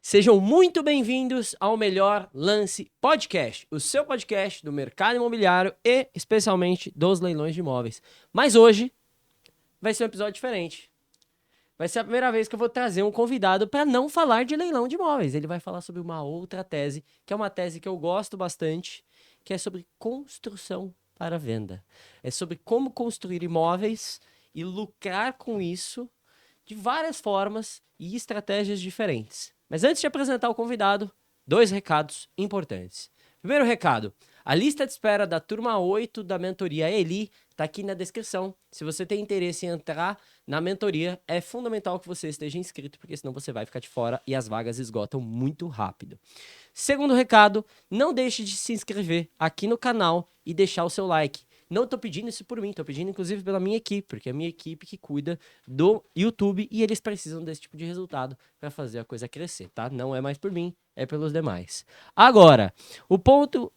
Sejam muito bem-vindos ao Melhor Lance Podcast, o seu podcast do mercado imobiliário e especialmente dos leilões de imóveis. Mas hoje vai ser um episódio diferente. Vai ser a primeira vez que eu vou trazer um convidado para não falar de leilão de imóveis. Ele vai falar sobre uma outra tese, que é uma tese que eu gosto bastante, que é sobre construção para venda. É sobre como construir imóveis e lucrar com isso de várias formas e estratégias diferentes. Mas antes de apresentar o convidado, 2 recados importantes. Primeiro recado, a lista de espera da turma 8 da mentoria Eli está aqui na descrição. Se você tem interesse em entrar na mentoria, é fundamental que você esteja inscrito, porque senão você vai ficar de fora e as vagas esgotam muito rápido. Segundo recado, não deixe de se inscrever aqui no canal e deixar o seu like. Não tô pedindo isso por mim, tô pedindo inclusive pela minha equipe, porque é a minha equipe que cuida do YouTube e eles precisam desse tipo de resultado para fazer a coisa crescer, tá? Não é mais por mim, é pelos demais. Agora, o ponto,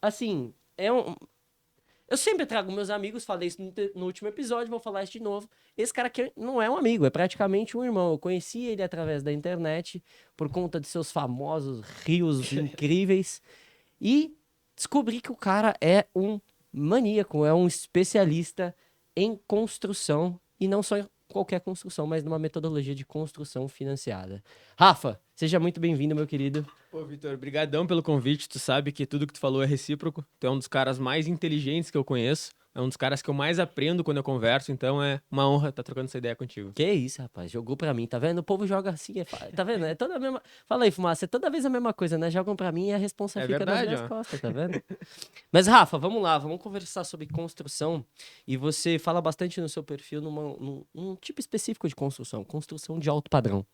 assim, eu sempre trago meus amigos, falei isso no último episódio, vou falar isso de novo. Esse cara aqui não é um amigo, é praticamente um irmão. Eu conheci ele através da internet, por conta de seus famosos rios incríveis, e descobri que o cara é um maníaco, é um especialista em construção, e não só em qualquer construção, mas numa metodologia de construção financiada. Rafa, seja muito bem-vindo, meu querido. Pô, Vitor, brigadão pelo convite. Tu sabe que tudo que tu falou é recíproco. Tu é um dos caras mais inteligentes que eu conheço. É um dos caras que eu mais aprendo quando eu converso. Então é uma honra estar trocando essa ideia contigo. Que isso, rapaz, jogou pra mim, tá vendo? O povo joga assim, tá vendo? É toda a mesma... Fala aí, Fumaça, é toda vez a mesma coisa, né? Jogam pra mim e a responsa É fica nas verdade, minhas ó. costas, tá vendo? Mas, Rafa, vamos lá, vamos conversar sobre construção. E você fala bastante no seu perfil num tipo específico de construção, construção de alto padrão.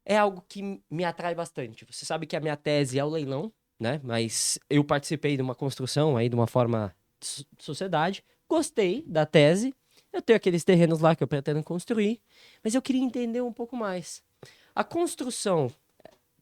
É algo que me atrai bastante. Você sabe que a minha tese é o leilão, né? Mas eu participei de uma construção aí, de uma forma de sociedade. Gostei da tese. Eu tenho aqueles terrenos lá que eu pretendo construir. Mas eu queria entender um pouco mais. A construção,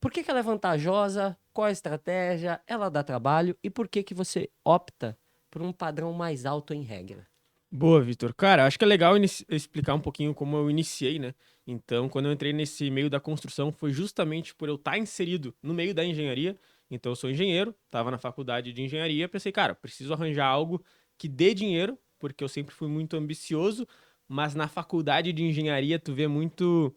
por que ela é vantajosa? Qual a estratégia? Ela dá trabalho? E por que você opta por um padrão mais alto em regra? Boa, Vitor. Cara, acho que é legal explicar um pouquinho como eu iniciei, né? Então, quando eu entrei nesse meio da construção, foi justamente por eu estar inserido no meio da engenharia. Então, eu sou engenheiro, estava na faculdade de engenharia, pensei, cara, preciso arranjar algo que dê dinheiro, porque eu sempre fui muito ambicioso, mas na faculdade de engenharia tu vê muito.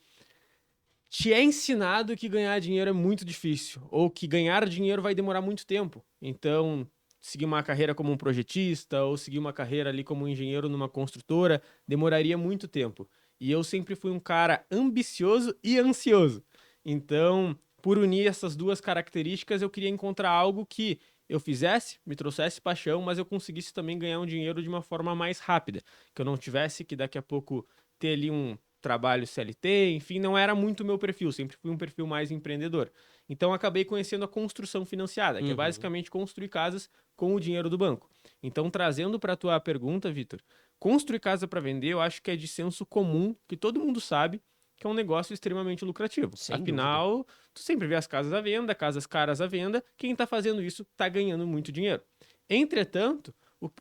Te é ensinado que ganhar dinheiro é muito difícil, ou que ganhar dinheiro vai demorar muito tempo. Então, seguir uma carreira como um projetista, ou seguir uma carreira ali como um engenheiro numa construtora, demoraria muito tempo. E eu sempre fui um cara ambicioso e ansioso. Então, por unir essas duas características, eu queria encontrar algo que eu fizesse, me trouxesse paixão, mas eu conseguisse também ganhar um dinheiro de uma forma mais rápida. Que eu não tivesse que daqui a pouco ter ali um trabalho CLT, enfim, não era muito o meu perfil, sempre fui um perfil mais empreendedor. Então acabei conhecendo a construção financiada, que é basicamente construir casas com o dinheiro do banco. Então, trazendo para a tua pergunta, Vitor, construir casa para vender, eu acho que é de senso comum, que todo mundo sabe que é um negócio extremamente lucrativo. Sem Afinal, dúvida. tu sempre vê as casas à venda, casas caras à venda, quem está fazendo isso está ganhando muito dinheiro. Entretanto,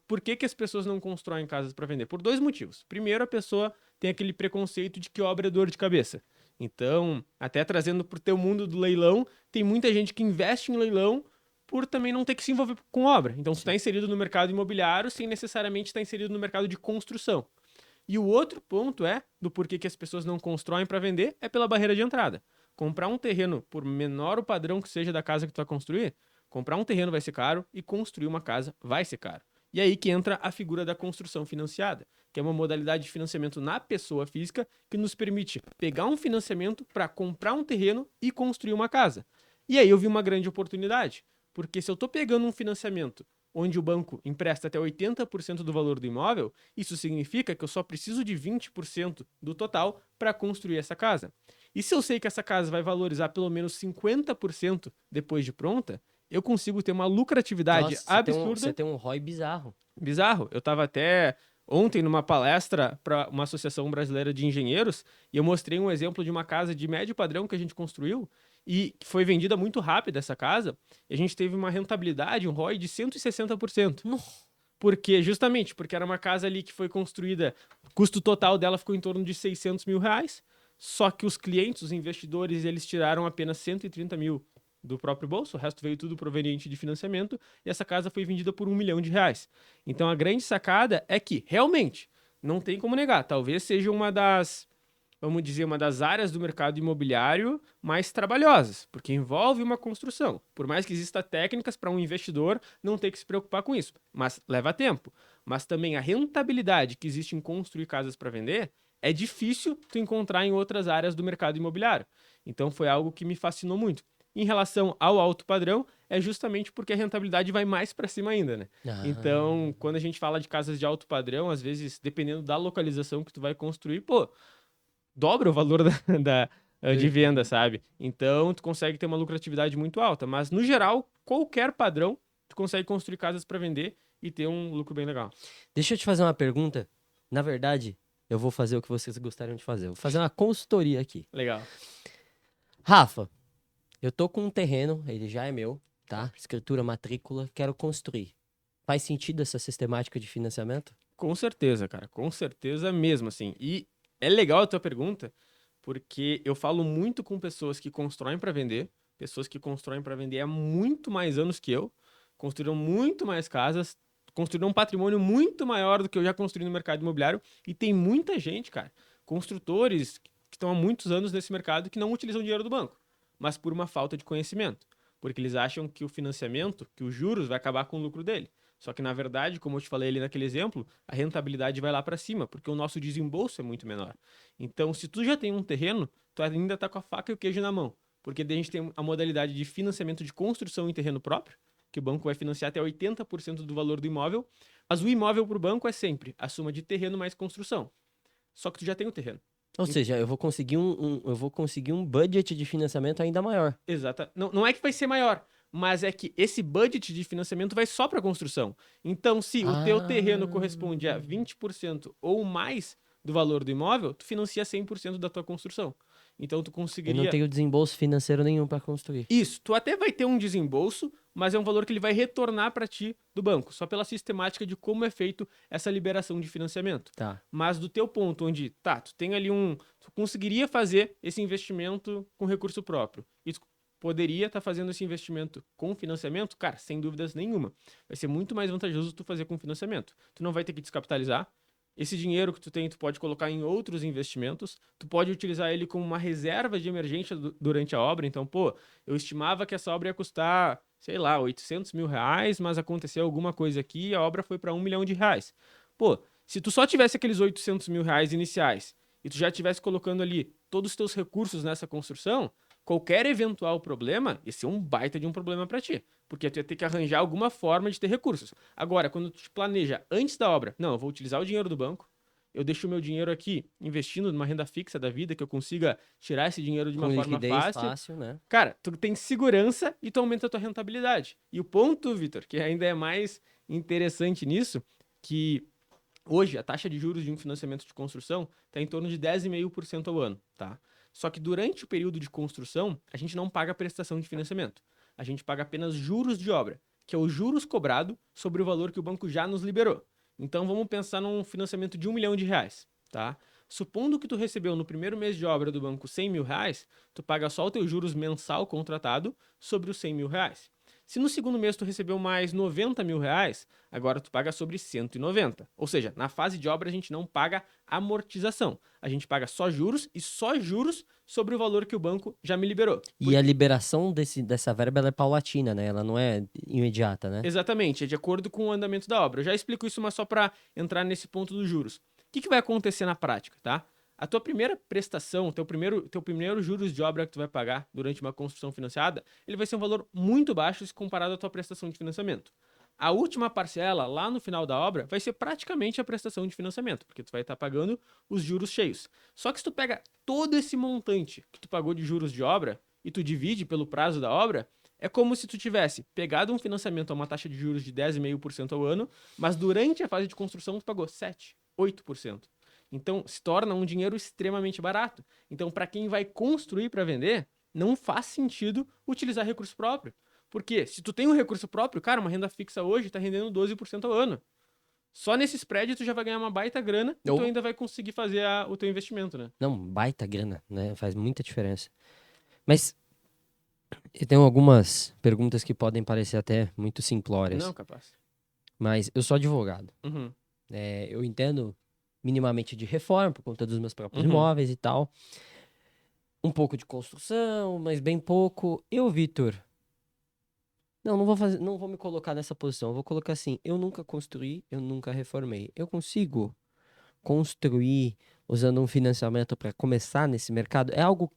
por que as pessoas não constroem casas para vender? Por 2 motivos. Primeiro, a pessoa tem aquele preconceito de que obra é dor de cabeça. Então, até trazendo para o teu mundo do leilão, tem muita gente que investe em leilão por também não ter que se envolver com obra. Então, tu está inserido no mercado imobiliário sem necessariamente estar inserido no mercado de construção. E o outro ponto é, do porquê que as pessoas não constroem para vender, é pela barreira de entrada. Comprar um terreno, por menor o padrão que seja da casa que tu vai construir, comprar um terreno vai ser caro e construir uma casa vai ser caro. E aí que entra a figura da construção financiada, que é uma modalidade de financiamento na pessoa física que nos permite pegar um financiamento para comprar um terreno e construir uma casa. E aí eu vi uma grande oportunidade, porque se eu estou pegando um financiamento onde o banco empresta até 80% do valor do imóvel, isso significa que eu só preciso de 20% do total para construir essa casa. E se eu sei que essa casa vai valorizar pelo menos 50% depois de pronta, eu consigo ter uma lucratividade Nossa, absurda. você tem um ROI bizarro. Bizarro. Eu estava até ontem numa palestra para uma associação brasileira de engenheiros e eu mostrei um exemplo de uma casa de médio padrão que a gente construiu e foi vendida muito rápido essa casa e a gente teve uma rentabilidade, um ROI de 160%. Justamente porque era uma casa ali que foi construída, o custo total dela ficou em torno de R$ 600 mil, Só que os clientes, os investidores, eles tiraram apenas 130 mil do próprio bolso, o resto veio tudo proveniente de financiamento, e essa casa foi vendida por R$ 1 milhão. Então a grande sacada é que, realmente, não tem como negar, talvez seja uma das, vamos dizer, uma das áreas do mercado imobiliário mais trabalhosas, porque envolve uma construção. Por mais que exista técnicas para um investidor não ter que se preocupar com isso, mas leva tempo. Mas também a rentabilidade que existe em construir casas para vender é difícil tu encontrar em outras áreas do mercado imobiliário. Então foi algo que me fascinou muito. Em relação ao alto padrão, é justamente porque a rentabilidade vai mais para cima ainda, né? Então, quando a gente fala de casas de alto padrão, às vezes, dependendo da localização que tu vai construir, pô, dobra o valor de venda, sabe? Então, tu consegue ter uma lucratividade muito alta. Mas, no geral, qualquer padrão, tu consegue construir casas para vender e ter um lucro bem legal. Deixa eu te fazer uma pergunta. Na verdade, eu vou fazer o que vocês gostariam de fazer. Eu vou fazer uma consultoria aqui. Legal. Rafa, eu tô com um terreno, ele já é meu, tá? Escritura, matrícula, quero construir. Faz sentido essa sistemática de financiamento? Com certeza, cara. Com certeza mesmo, assim. E é legal a tua pergunta, porque eu falo muito com pessoas que constroem para vender, pessoas que constroem para vender há muito mais anos que eu, construíram muito mais casas, construíram um patrimônio muito maior do que eu já construí no mercado imobiliário, e tem muita gente, cara, construtores que estão há muitos anos nesse mercado que não utilizam dinheiro do banco, mas por uma falta de conhecimento, porque eles acham que o financiamento, que os juros vai acabar com o lucro dele. Só que, na verdade, como eu te falei ali naquele exemplo, a rentabilidade vai lá para cima, porque o nosso desembolso é muito menor. Então, se tu já tem um terreno, tu ainda tá com a faca e o queijo na mão. Porque daí a gente tem a modalidade de financiamento de construção em terreno próprio, que o banco vai financiar até 80% do valor do imóvel, mas o imóvel para o banco é sempre a soma de terreno mais construção. Só que tu já tem o terreno. Ou seja, eu vou conseguir um budget de financiamento ainda maior. Exato. Não é que vai ser maior, mas é que esse budget de financiamento vai só para construção. Então, se o teu terreno corresponde a 20% ou mais do valor do imóvel, tu financia 100% da tua construção. Então, tu Eu conseguiria... não tenho desembolso financeiro nenhum para construir. Isso, tu até vai ter um desembolso, mas é um valor que ele vai retornar para ti do banco, só pela sistemática de como é feito essa liberação de financiamento. Tá. Mas do teu ponto, onde, tá, tu tem ali tu conseguiria fazer esse investimento com recurso próprio, e tu poderia estar fazendo esse investimento com financiamento, cara, sem dúvidas nenhuma. Vai ser muito mais vantajoso tu fazer com financiamento. Tu não vai ter que descapitalizar. Esse dinheiro que tu tem, tu pode colocar em outros investimentos, tu pode utilizar ele como uma reserva de emergência durante a obra. Então, pô, eu estimava que essa obra ia custar, sei lá, 800 mil reais, mas aconteceu alguma coisa aqui e a obra foi para R$ 1 milhão. Pô, se tu só tivesse aqueles 800 mil reais iniciais e tu já estivesse colocando ali todos os teus recursos nessa construção, qualquer eventual problema, esse é um baita de um problema para ti, porque tu ia ter que arranjar alguma forma de ter recursos. Agora, quando tu te planeja antes da obra, não, eu vou utilizar o dinheiro do banco, eu deixo o meu dinheiro aqui investindo numa renda fixa da vida, que eu consiga tirar esse dinheiro de uma Com forma liquidez fácil. né? Cara, tu tem segurança e tu aumenta a tua rentabilidade. E o ponto, Vitor, que ainda é mais interessante nisso, que hoje a taxa de juros de um financiamento de construção está em torno de 10,5% ao ano, tá? Só que durante o período de construção, a gente não paga prestação de financiamento. A gente paga apenas juros de obra, que é o juros cobrado sobre o valor que o banco já nos liberou. Então vamos pensar num financiamento de R$ 1 milhão, tá? Supondo que tu recebeu no primeiro mês de obra do banco 100 mil reais, tu paga só o teu juros mensal contratado sobre os 100 mil reais. Se no segundo mês tu recebeu mais 90 mil reais, agora tu paga sobre 190. Ou seja, na fase de obra a gente não paga amortização. A gente paga só juros e só juros sobre o valor que o banco já me liberou. E a liberação dessa verba ela é paulatina, né? Ela não é imediata, né? Exatamente, é de acordo com o andamento da obra. Eu já explico isso, mas só para entrar nesse ponto dos juros. O que vai acontecer na prática, tá? A tua primeira prestação, teu primeiro juros de obra que tu vai pagar durante uma construção financiada, ele vai ser um valor muito baixo se comparado à tua prestação de financiamento. A última parcela, lá no final da obra, vai ser praticamente a prestação de financiamento, porque tu vai estar pagando os juros cheios. Só que se tu pega todo esse montante que tu pagou de juros de obra e tu divide pelo prazo da obra, é como se tu tivesse pegado um financiamento a uma taxa de juros de 10,5% ao ano, mas durante a fase de construção tu pagou 7%, 8%. Então, se torna um dinheiro extremamente barato. Então, para quem vai construir para vender, não faz sentido utilizar recurso próprio. Porque se tu tem um recurso próprio, cara, uma renda fixa hoje está rendendo 12% ao ano. Só nesse spread tu já vai ganhar uma baita grana e tu ainda vai conseguir fazer o teu investimento, né? Não, baita grana, né? Faz muita diferença. Mas eu tenho algumas perguntas que podem parecer até muito simplórias. Não, capaz. Mas eu sou advogado. Uhum. Eu entendo minimamente de reforma por conta dos meus próprios Uhum. imóveis e tal. Um pouco de construção, mas bem pouco. Eu, Vitor, não vou me colocar nessa posição. Eu vou colocar assim: eu nunca construí, eu nunca reformei. Eu consigo construir usando um financiamento para começar nesse mercado? É algo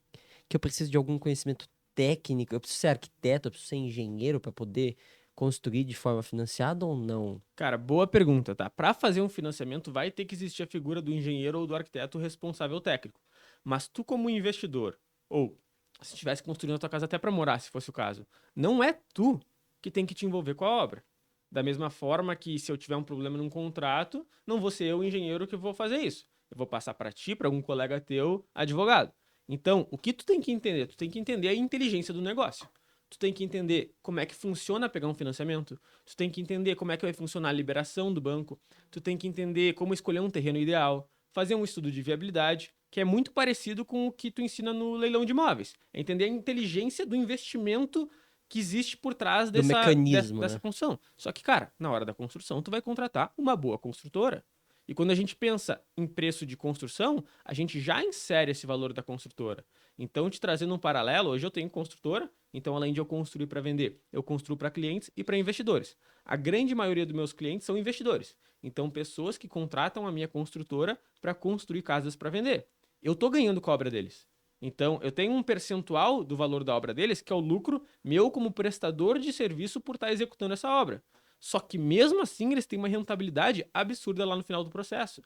que eu preciso de algum conhecimento técnico? Eu preciso ser arquiteto, eu preciso ser engenheiro para poder construir de forma financiada ou não? Cara, boa pergunta, tá? Para fazer um financiamento vai ter que existir a figura do engenheiro ou do arquiteto responsável técnico. Mas tu como investidor, ou se estivesse construindo a tua casa até para morar, se fosse o caso, não é tu que tem que te envolver com a obra. Da mesma forma que se eu tiver um problema num contrato, não vou ser eu, o engenheiro, que vou fazer isso. Eu vou passar para ti, para algum colega teu, advogado. Então, o que tu tem que entender? Tu tem que entender a inteligência do negócio. Tu tem que entender como é que funciona pegar um financiamento. Tu tem que entender como é que vai funcionar a liberação do banco. Tu tem que entender como escolher um terreno ideal. Fazer um estudo de viabilidade, que é muito parecido com o que tu ensina no leilão de imóveis. É entender a inteligência do investimento que existe por trás Do mecanismo, dessa né? construção. Só que, cara, na hora da construção, tu vai contratar uma boa construtora. E quando a gente pensa em preço de construção, a gente já insere esse valor da construtora. Então, te trazendo um paralelo, hoje eu tenho construtora, então além de eu construir para vender, eu construo para clientes e para investidores. A grande maioria dos meus clientes são investidores. Então, pessoas que contratam a minha construtora para construir casas para vender. Eu estou ganhando com a obra deles. Então, eu tenho um percentual do valor da obra deles, que é o lucro meu como prestador de serviço por estar executando essa obra. Só que mesmo assim, eles têm uma rentabilidade absurda lá no final do processo.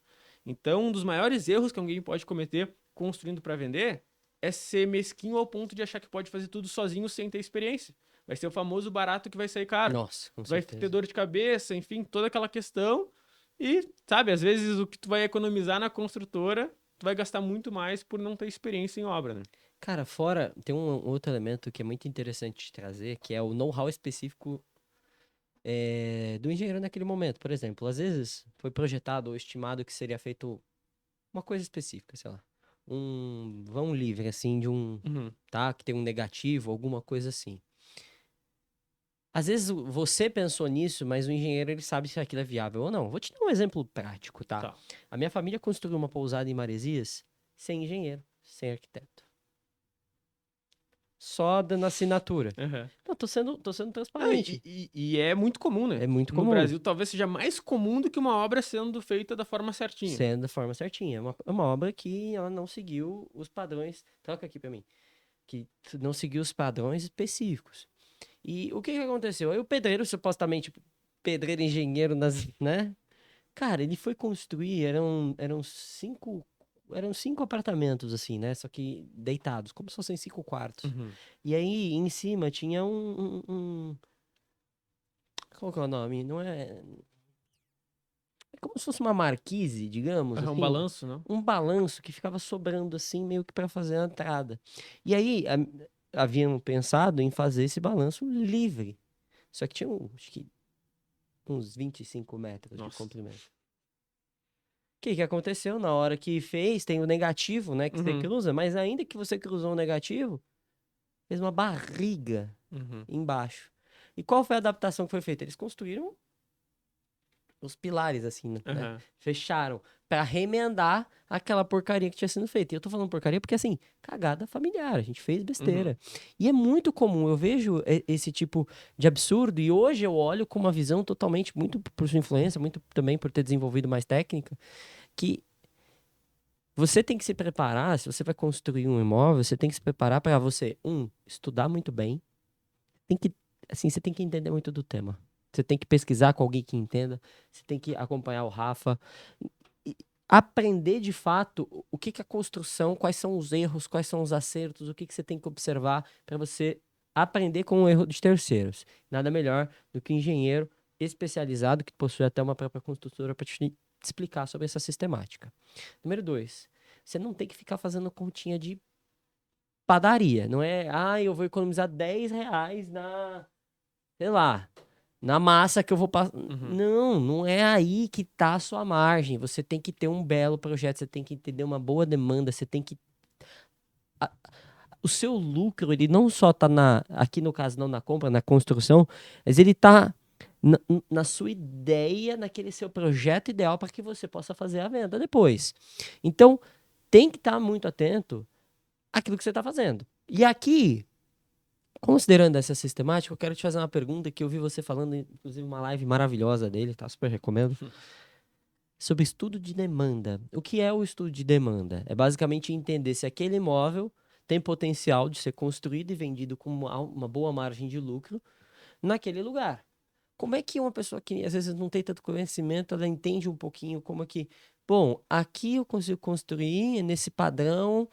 Então, um dos maiores erros que alguém pode cometer construindo para vender é ser mesquinho ao ponto de achar que pode fazer tudo sozinho sem ter experiência. Vai ser o famoso barato que vai sair caro. Nossa, com Tu vai ter certeza. dor de cabeça, enfim, toda aquela questão. E, sabe, às vezes o que tu vai economizar na construtora, tu vai gastar muito mais por não ter experiência em obra, né? Cara, fora, tem um outro elemento que é muito interessante de trazer, que é o know-how específico do engenheiro naquele momento. Por exemplo, às vezes foi projetado ou estimado que seria feito uma coisa específica, sei lá, um vão livre, assim, Uhum. tá, que tem um negativo, alguma coisa assim. Às vezes você pensou nisso, mas o engenheiro ele sabe se aquilo é viável ou não. Vou te dar um exemplo prático, tá? Tá. A minha família construiu uma pousada em Maresias sem engenheiro, sem arquiteto. Só dando assinatura. Uhum. Não, tô sendo Não, transparente. e é muito comum, né? É muito No comum. Brasil, talvez seja mais comum do que uma obra sendo feita da forma certinha. Sendo da forma certinha. É uma obra que ela não seguiu os padrões. Troca aqui pra mim. Que não seguiu os padrões específicos. E o que que aconteceu? Aí o pedreiro, supostamente pedreiro engenheiro, né? Cara, ele foi construir, eram cinco apartamentos, assim, né? Só que deitados, como se fossem 5 quartos. Uhum. E aí, em cima, tinha qual que é o nome? Não é... É como se fosse uma marquise, digamos, É um assim. balanço, não? Um balanço que ficava sobrando, assim, meio que para fazer a entrada. E aí, haviam pensado em fazer esse balanço livre. Só que tinha, acho que, uns 25 metros de Nossa. comprimento. O que que aconteceu? Na hora que fez, tem o negativo, né, que você Uhum. cruza, mas ainda que você cruzou o negativo, fez uma barriga Uhum. embaixo. E qual foi a adaptação que foi feita? Eles construíram os pilares, assim, né? Uhum. Fecharam pra remendar aquela porcaria que tinha sido feita. E eu tô falando porcaria porque, assim, cagada familiar, a gente fez Uhum. besteira. E é muito comum, eu vejo esse tipo de absurdo, e hoje eu olho com uma visão totalmente, muito por sua influência, muito também por ter desenvolvido mais técnica, que você tem que se preparar, se você vai construir um imóvel, você tem que se preparar para você, estudar muito bem, tem que, assim, você tem que entender muito do tema. Você tem que pesquisar com alguém que entenda, você tem que acompanhar o Rafa, e aprender de fato o que que é a construção, quais são os erros, quais são os acertos, o que que você tem que observar para você aprender com o erro dos terceiros. Nada melhor do que um engenheiro especializado que possui até uma própria construtora para te explicar sobre essa sistemática. Número 2, você não tem que ficar fazendo continha de padaria. Não é, eu vou economizar R$ 10 sei lá, na massa que eu vou passar. Uhum. Não é aí que tá a sua margem. Você tem que ter um belo projeto, você tem que entender uma boa demanda, você tem que. O seu lucro, ele não só tá aqui no caso, não na compra, na construção, mas ele tá na sua ideia, naquele seu projeto ideal para que você possa fazer a venda depois. Então, tem que estar muito atento àquilo que você está fazendo. E aqui, considerando essa sistemática, eu quero te fazer uma pergunta que eu vi você falando, inclusive, uma live maravilhosa dele, tá? Super recomendo. Sobre estudo de demanda. O que é o estudo de demanda? É basicamente entender se aquele imóvel tem potencial de ser construído e vendido com uma boa margem de lucro naquele lugar. Como é que uma pessoa que às vezes não tem tanto conhecimento, ela entende um pouquinho como é que, bom, aqui eu consigo construir nesse padrão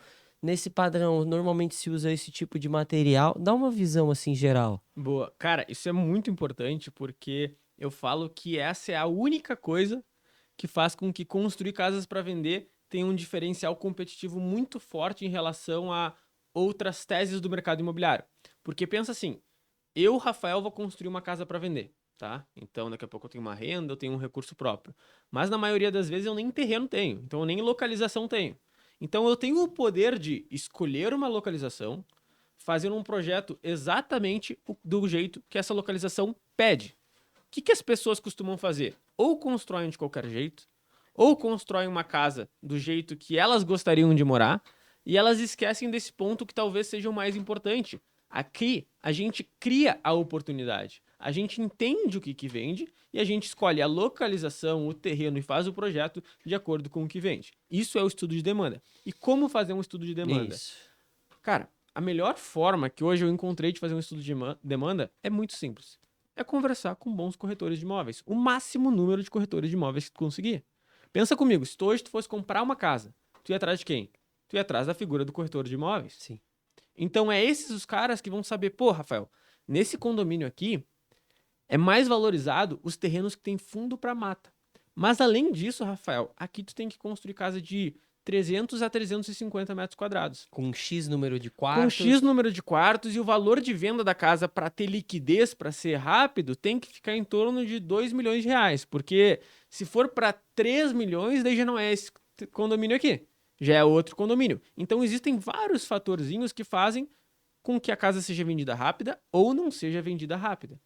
normalmente se usa esse tipo de material. Dá uma visão assim geral. Boa. Cara, isso é muito importante porque eu falo que essa é a única coisa que faz com que construir casas para vender tenha um diferencial competitivo muito forte em relação a outras teses do mercado imobiliário. Porque pensa assim, eu, Rafael, vou construir uma casa para vender, tá? Então daqui a pouco eu tenho uma renda, eu tenho um recurso próprio. Mas na maioria das vezes eu nem terreno tenho, então eu nem localização tenho. Então eu tenho o poder de escolher uma localização, fazer um projeto exatamente do jeito que essa localização pede. O que as pessoas costumam fazer? Ou constroem de qualquer jeito, ou constroem uma casa do jeito que elas gostariam de morar, e elas esquecem desse ponto que talvez seja o mais importante. Aqui, a gente cria a oportunidade. A gente entende o que vende e a gente escolhe a localização, o terreno e faz o projeto de acordo com o que vende. Isso é o estudo de demanda. E como fazer um estudo de demanda? Isso. Cara, a melhor forma que hoje eu encontrei de fazer um estudo de demanda é muito simples. É conversar com bons corretores de imóveis. O máximo número de corretores de imóveis que tu conseguir. Pensa comigo, se tu hoje tu fosse comprar uma casa, tu ia atrás de quem? Tu ia atrás da figura do corretor de imóveis. Sim. Então é esses os caras que vão saber, pô, Rafael, nesse condomínio aqui é mais valorizado os terrenos que tem fundo para mata. Mas além disso, Rafael, aqui tu tem que construir casa de 300 a 350 metros quadrados Com X número de com X quartos. número de quartos e o valor de venda da casa para ter liquidez, para ser rápido, tem que ficar em torno de 2 milhões de reais. Porque se for para 3 milhões, daí já não é esse condomínio aqui. Já é outro condomínio. Então existem vários fatorzinhos que fazem com que a casa seja vendida rápida ou não seja vendida rápida.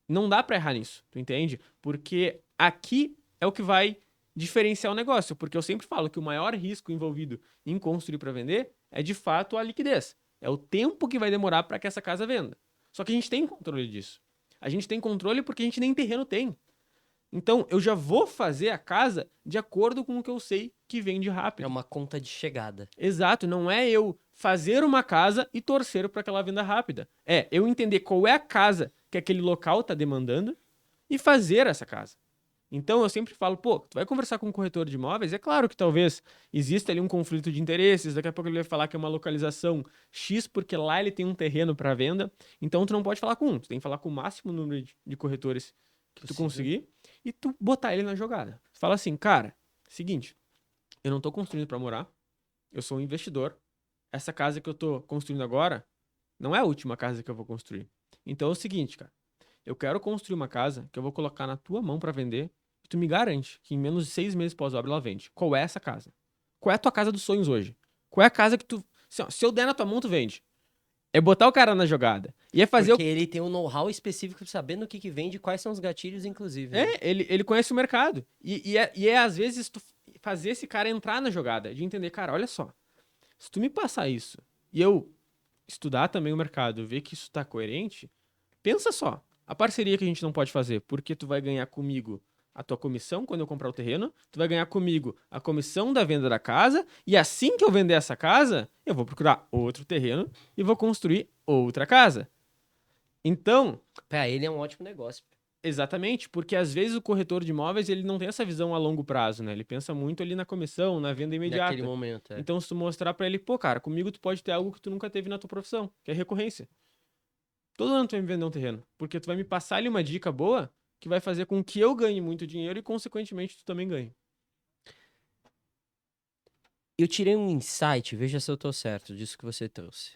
Não dá para errar nisso, tu entende? Porque aqui é o que vai diferenciar o negócio. Porque eu sempre falo que o maior risco envolvido em construir para vender é de fato a liquidez. É o tempo que vai demorar para que essa casa venda. Só que a gente tem controle disso. A gente tem controle porque a gente nem terreno tem. Então, eu já vou fazer a casa de acordo com o que eu sei que vende É rápido. uma conta de chegada. Exato, não é eu fazer uma casa e torcer para que ela venda rápida. É eu entender qual é a casa que aquele local está demandando e fazer essa casa. Então eu sempre falo, pô, tu vai conversar com um corretor de imóveis, é claro que talvez exista ali um conflito de interesses, daqui a pouco ele vai falar que é uma localização X, porque lá ele tem um terreno para venda, então tu não pode falar com um, tu tem que falar com o máximo número de corretores que tu Possível. conseguir e tu botar ele na jogada. Tu fala assim, cara, seguinte, eu não tô construindo para morar, eu sou um investidor, essa casa que eu tô construindo agora não é a última casa que eu vou construir. Então é o seguinte, cara, eu quero construir uma casa que eu vou colocar na tua mão para vender e tu me garante que em menos de 6 meses pós-obra ela vende. Qual é essa casa? Qual é a tua casa dos sonhos hoje? Qual é a casa que tu... Se eu der na tua mão, tu vende. É botar o cara na jogada. E é fazer Porque o... ele tem um know-how específico sabendo o que vende e quais são os gatilhos, inclusive, né? Ele conhece o mercado. E às vezes tu fazer esse cara entrar na jogada. De entender, cara, olha só. Se tu me passar isso e eu estudar também o mercado, ver que isso tá coerente, pensa só, a parceria que a gente não pode fazer, porque tu vai ganhar comigo a tua comissão quando eu comprar o terreno, tu vai ganhar comigo a comissão da venda da casa, e assim que eu vender essa casa, eu vou procurar outro terreno e vou construir outra casa. Então, Pra ele é um ótimo negócio. exatamente, porque às vezes o corretor de imóveis ele não tem essa visão a longo prazo, né? Ele pensa muito ali na comissão, na venda Naquele imediata. momento, é. Então, se tu mostrar pra ele, pô, cara, comigo tu pode ter algo que tu nunca teve na tua profissão, que é recorrência. Todo ano tu vai me vender um terreno, porque tu vai me passar ali uma dica boa que vai fazer com que eu ganhe muito dinheiro e, consequentemente, tu também ganhe. Eu tirei um insight, veja se eu tô certo disso que você trouxe.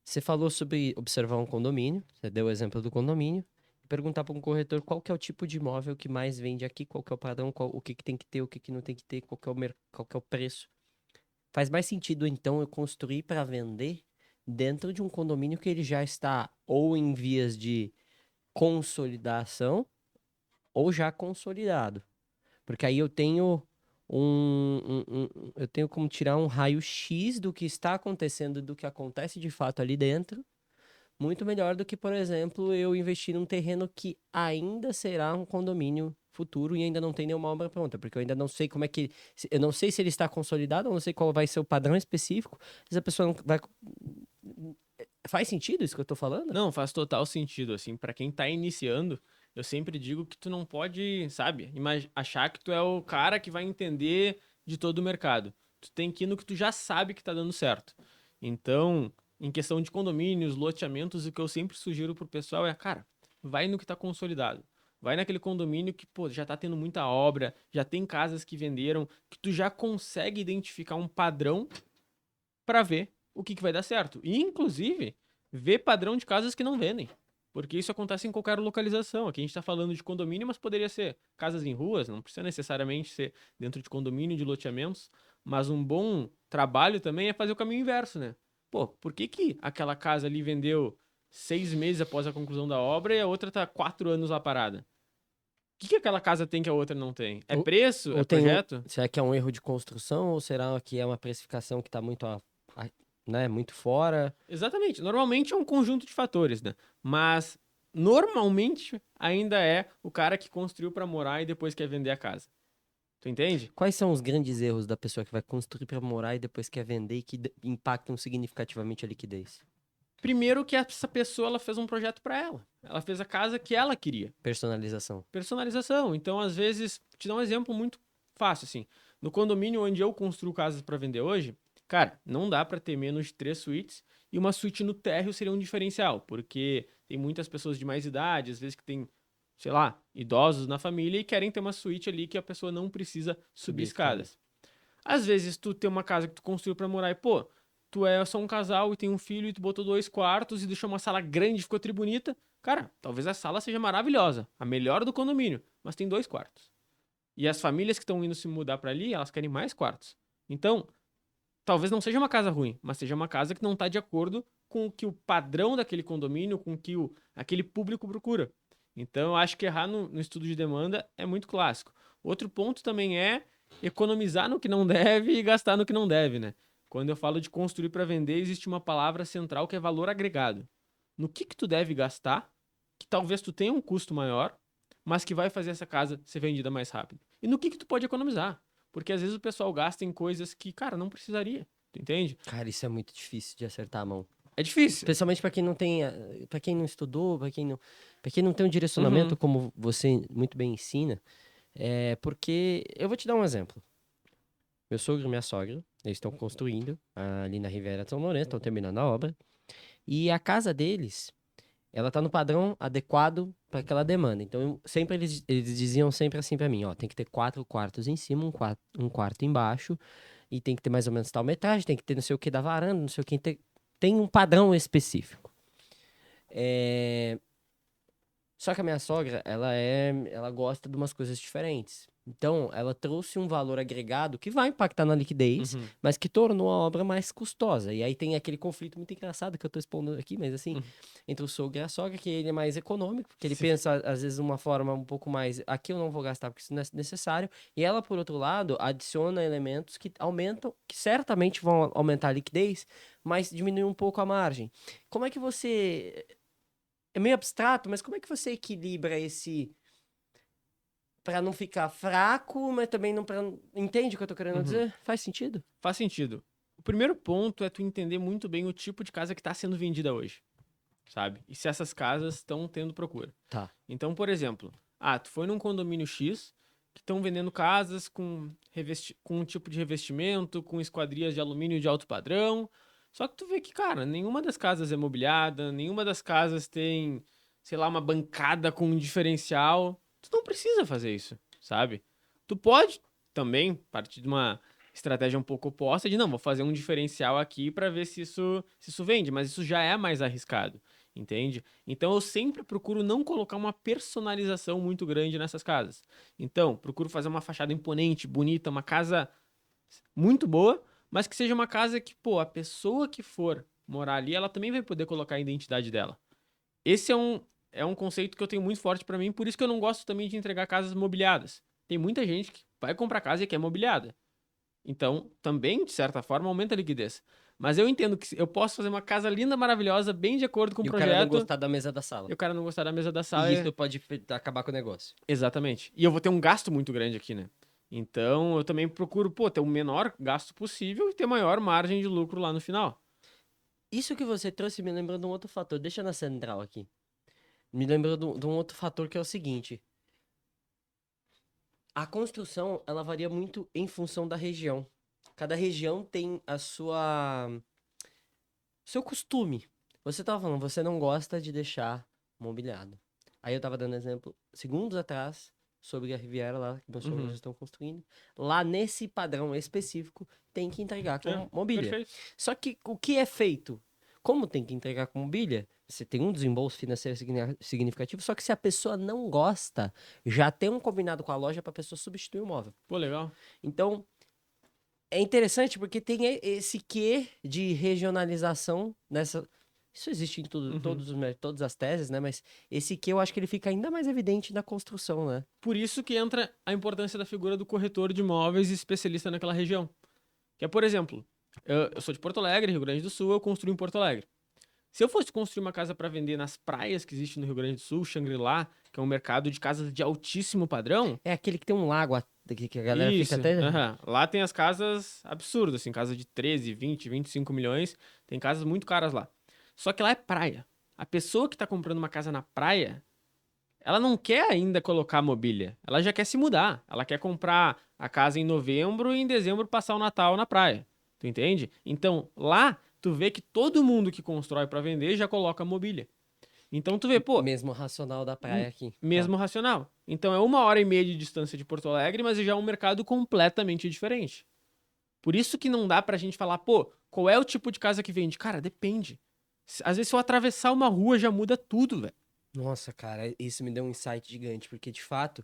Você falou sobre observar um condomínio, você deu o exemplo do condomínio, perguntar para um corretor qual que é o tipo de imóvel que mais vende aqui, qual que é o padrão, o que que tem que ter, o que que não tem que ter, qual que é qual que é o preço. Faz mais sentido, então, eu construir para vender dentro de um condomínio que ele já está ou em vias de consolidação ou já consolidado. Porque aí eu tenho eu tenho como tirar um raio-x do que está acontecendo, do que acontece de fato ali dentro, muito melhor do que, por exemplo, eu investir num terreno que ainda será um condomínio futuro e ainda não tem nenhuma obra pronta, porque eu ainda não sei como é que. Eu não sei se ele está consolidado, eu não sei qual vai ser o padrão específico. Se a pessoa não vai. Faz sentido isso que eu tô falando? Não, faz total sentido, assim, pra quem tá iniciando, eu sempre digo que tu não pode, sabe, achar que tu é o cara que vai entender de todo o mercado. Tu tem que ir no que tu já sabe que tá dando certo. Então, em questão de condomínios, loteamentos, o que eu sempre sugiro pro pessoal é, cara, vai no que tá consolidado. Vai naquele condomínio que, pô, já tá tendo muita obra, já tem casas que venderam, que tu já consegue identificar um padrão pra ver o que vai dar certo. E, inclusive, ver padrão de casas que não vendem. Porque isso acontece em qualquer localização. Aqui a gente está falando de condomínio, mas poderia ser casas em ruas, não precisa necessariamente ser dentro de condomínio, de loteamentos. Mas um bom trabalho também é fazer o caminho inverso, né? Pô, por que que aquela casa ali vendeu 6 meses após a conclusão da obra e a outra tá 4 anos lá parada? O que que aquela casa tem que a outra não tem? É Ou, preço? É ou tem um. projeto? Será que é um erro de construção ou será que é uma precificação que está muito, né, muito fora? Exatamente. Normalmente é um conjunto de fatores, né? Mas normalmente ainda é o cara que construiu para morar e depois quer vender a casa. Tu entende? Quais são os grandes erros da pessoa que vai construir para morar e depois quer vender e que impactam significativamente a liquidez? Primeiro que essa pessoa ela fez um projeto para ela. Ela fez a casa que ela queria. Personalização. Personalização. Então, às vezes, te dar um exemplo muito fácil assim. No condomínio onde eu construo casas para vender hoje, cara, não dá para ter menos de 3 suítes e uma suíte no térreo seria um diferencial, porque tem muitas pessoas de mais idade, às vezes que tem, sei lá, idosos na família e querem ter uma suíte ali que a pessoa não precisa subir escadas. Às vezes tu tem uma casa que tu construiu para morar e, pô, tu é só um casal e tem um filho e tu botou 2 quartos e deixou uma sala grande, ficou tri bonita. Cara, talvez a sala seja maravilhosa, a melhor do condomínio, mas tem 2 quartos. E as famílias que estão indo se mudar para ali, elas querem mais quartos. Então, talvez não seja uma casa ruim, mas seja uma casa que não está de acordo com o que o padrão daquele condomínio, com o que aquele público procura. Então, eu acho que errar no estudo de demanda é muito clássico. Outro ponto também é economizar no que não deve e gastar no que não deve, né? Quando eu falo de construir para vender, existe uma palavra central que é valor agregado. No que tu deve gastar, que talvez tu tenha um custo maior, mas que vai fazer essa casa ser vendida mais rápido. E no que tu pode economizar. Porque às vezes o pessoal gasta em coisas que, cara, não precisaria. Tu entende? Cara, isso é muito difícil de acertar a mão. É difícil. Especialmente para quem não tem, para quem não estudou, para quem não tem um direcionamento Uhum. como você muito bem ensina. É porque eu vou te dar um exemplo. Meu sogro e minha sogra, eles estão construindo ali na Riviera de São Lourenço, estão terminando a obra. E a casa deles, ela tá no padrão adequado para aquela demanda. Então, sempre eles diziam sempre assim para mim, ó, tem que ter 4 quartos em cima, um quarto embaixo, e tem que ter mais ou menos tal metragem, tem que ter não sei o que da varanda, não sei o que, tem um padrão específico. É, Só que a minha sogra, ela gosta de umas coisas diferentes. Então, ela trouxe um valor agregado que vai impactar na liquidez, Uhum. mas que tornou a obra mais custosa. E aí tem aquele conflito muito engraçado que eu tô expondo aqui, mas assim, Uhum. entre o sogro e a sogra, que ele é mais econômico, porque ele Sim. pensa, às vezes, de uma forma um pouco mais, aqui eu não vou gastar porque isso não é necessário. E ela, por outro lado, adiciona elementos que aumentam, que certamente vão aumentar a liquidez, mas diminuir um pouco a margem. Como é que você é meio abstrato, mas como é que você equilibra esse para não ficar fraco, mas também não para entende o que eu tô querendo Uhum. dizer? Faz sentido? Faz sentido. O primeiro ponto é tu entender muito bem o tipo de casa que está sendo vendida hoje, sabe? E se essas casas estão tendo procura. Tá. Então, por exemplo, tu foi num condomínio X que estão vendendo casas com um tipo de revestimento, com esquadrias de alumínio de alto padrão. Só que tu vê que, cara, nenhuma das casas é mobiliada, nenhuma das casas tem, sei lá, uma bancada com um diferencial. Tu não precisa fazer isso, sabe? Tu pode também partir de uma estratégia um pouco oposta de não, vou fazer um diferencial aqui para ver se isso vende, mas isso já é mais arriscado. entende? Então eu sempre procuro não colocar uma personalização muito grande nessas casas. Então, procuro fazer uma fachada imponente, bonita, uma casa muito boa, mas que seja uma casa que, pô, a pessoa que for morar ali, ela também vai poder colocar a identidade dela. Esse é um conceito que eu tenho muito forte pra mim, por isso que eu não gosto também de entregar casas mobiliadas. Tem muita gente que vai comprar casa e quer mobiliada. Então, também, de certa forma, aumenta a liquidez. Mas eu entendo que eu posso fazer uma casa linda, maravilhosa, bem de acordo com o E o cara não projeto, gostar da mesa da sala. e o cara não gostar da mesa da sala. E isso pode acabar com o negócio. Exatamente. E eu vou ter um gasto muito grande aqui, né? Então, eu também procuro, pô, ter o menor gasto possível e ter maior margem de lucro lá no final. Isso que você trouxe me lembrou de um outro fator. Deixa na central aqui. Me lembrou de um outro fator que é o seguinte. A construção, ela varia muito em função da região. Cada região tem a seu costume. Você tava falando, você não gosta de deixar mobiliado. Aí eu tava dando exemplo, segundos atrás, sobre a Riviera lá, que meus sogros estão construindo. Lá nesse padrão específico, tem que entregar com mobília. Perfeito. Só que o que é feito? Como tem que entregar com mobília, você tem um desembolso financeiro significativo, só que se a pessoa não gosta, já tem um combinado com a loja para a pessoa substituir o móvel. Pô, legal. Então, é interessante porque tem esse quê de regionalização nessa. Isso existe em tudo, todas as teses, né? Mas esse quê eu acho que ele fica ainda mais evidente na construção, né? Por isso que entra a importância da figura do corretor de imóveis e especialista naquela região. Que é, por exemplo, eu sou de Porto Alegre, Rio Grande do Sul, eu construo em Porto Alegre. Se eu fosse construir uma casa para vender nas praias que existe no Rio Grande do Sul, Xangri-Lá, que é um mercado de casas de altíssimo padrão. É aquele que tem um lago que a galera Isso, fica até. Lá tem as casas absurdas, assim, casas de 13, 20, 25 milhões. Tem casas muito caras lá. Só que lá é praia. A pessoa que tá comprando uma casa na praia, ela não quer ainda colocar mobília. Ela já quer se mudar. Ela quer comprar a casa em novembro e em dezembro passar o Natal na praia. Tu entende? Então, lá, tu vê que todo mundo que constrói para vender já coloca mobília. Então, tu vê, pô, Mesmo racional da praia aqui. mesmo racional. Então, é 1 hora e meia de distância de Porto Alegre, mas já é um mercado completamente diferente. Por isso que não dá pra gente falar, pô, qual é o tipo de casa que vende? Cara, depende. Às vezes, se eu atravessar uma rua, já muda tudo, velho. Nossa, cara, isso me deu um insight gigante, porque de fato,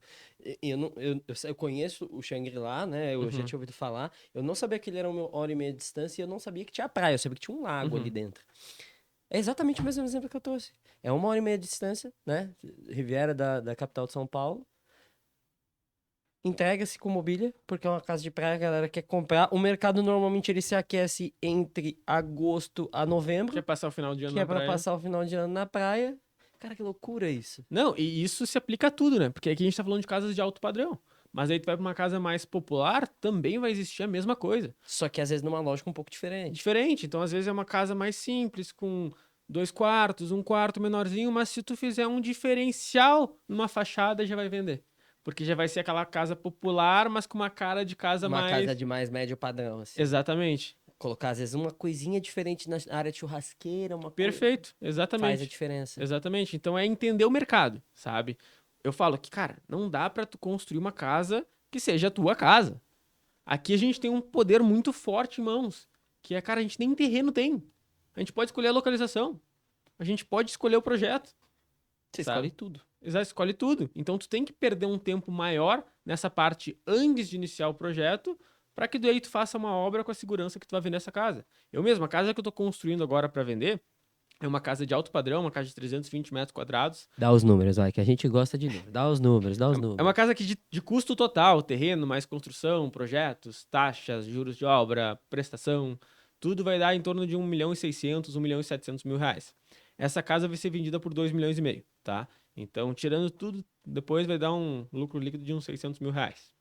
eu, não, eu conheço o Shangri-La, né? Eu já tinha ouvido falar. Eu não sabia que ele era 1 hora e meia de distância e eu não sabia que tinha praia, eu sabia que tinha um lago ali dentro. É exatamente o mesmo exemplo que eu trouxe. É 1 hora e meia de distância, né? Riviera da capital de São Paulo. Entrega-se com mobília, porque é uma casa de praia, a galera quer comprar. O mercado normalmente ele se aquece entre agosto a novembro, Quer passar o final de ano que é na pra praia? passar o final de ano na praia. Cara, que loucura isso. Não, e isso se aplica a tudo, né? Porque aqui a gente tá falando de casas de alto padrão. Mas aí tu vai pra uma casa mais popular, também vai existir a mesma coisa. Só que às vezes numa lógica um pouco diferente. Diferente. Então, às vezes, é uma casa mais simples, com 2 quartos, um quarto menorzinho, mas se tu fizer um diferencial numa fachada, já vai vender. Porque já vai ser aquela casa popular, mas com uma cara de casa Uma mais. casa de mais médio padrão, assim. Exatamente. Colocar, às vezes, uma coisinha diferente na área de churrasqueira, uma coisa Perfeito. faz a Exatamente. diferença. Exatamente. Então é entender o mercado, sabe? Eu falo que, cara, não dá pra tu construir uma casa que seja a tua casa. Aqui a gente tem um poder muito forte em mãos, que é, cara, a gente nem terreno tem. A gente pode escolher a localização. A gente pode escolher o projeto. Você Sabe? escolhe tudo. Exato, escolhe tudo. Então tu tem que perder um tempo maior nessa parte antes de iniciar o projeto, para que daí tu faça uma obra com a segurança que tu vai vender essa casa. Eu mesmo, a casa que eu tô construindo agora para vender é uma casa de alto padrão, uma casa de 320 metros quadrados. Dá os números, vai, que a gente gosta de números. Dá os números, dá os números. É uma casa que de custo total, terreno, mais construção, projetos, taxas, juros de obra, prestação, tudo vai dar em torno de 1.600.000, 1.700.000 reais. Essa casa vai ser vendida por 2,5 milhões, tá? Então, tirando tudo, depois vai dar um lucro líquido de uns 600 mil reais.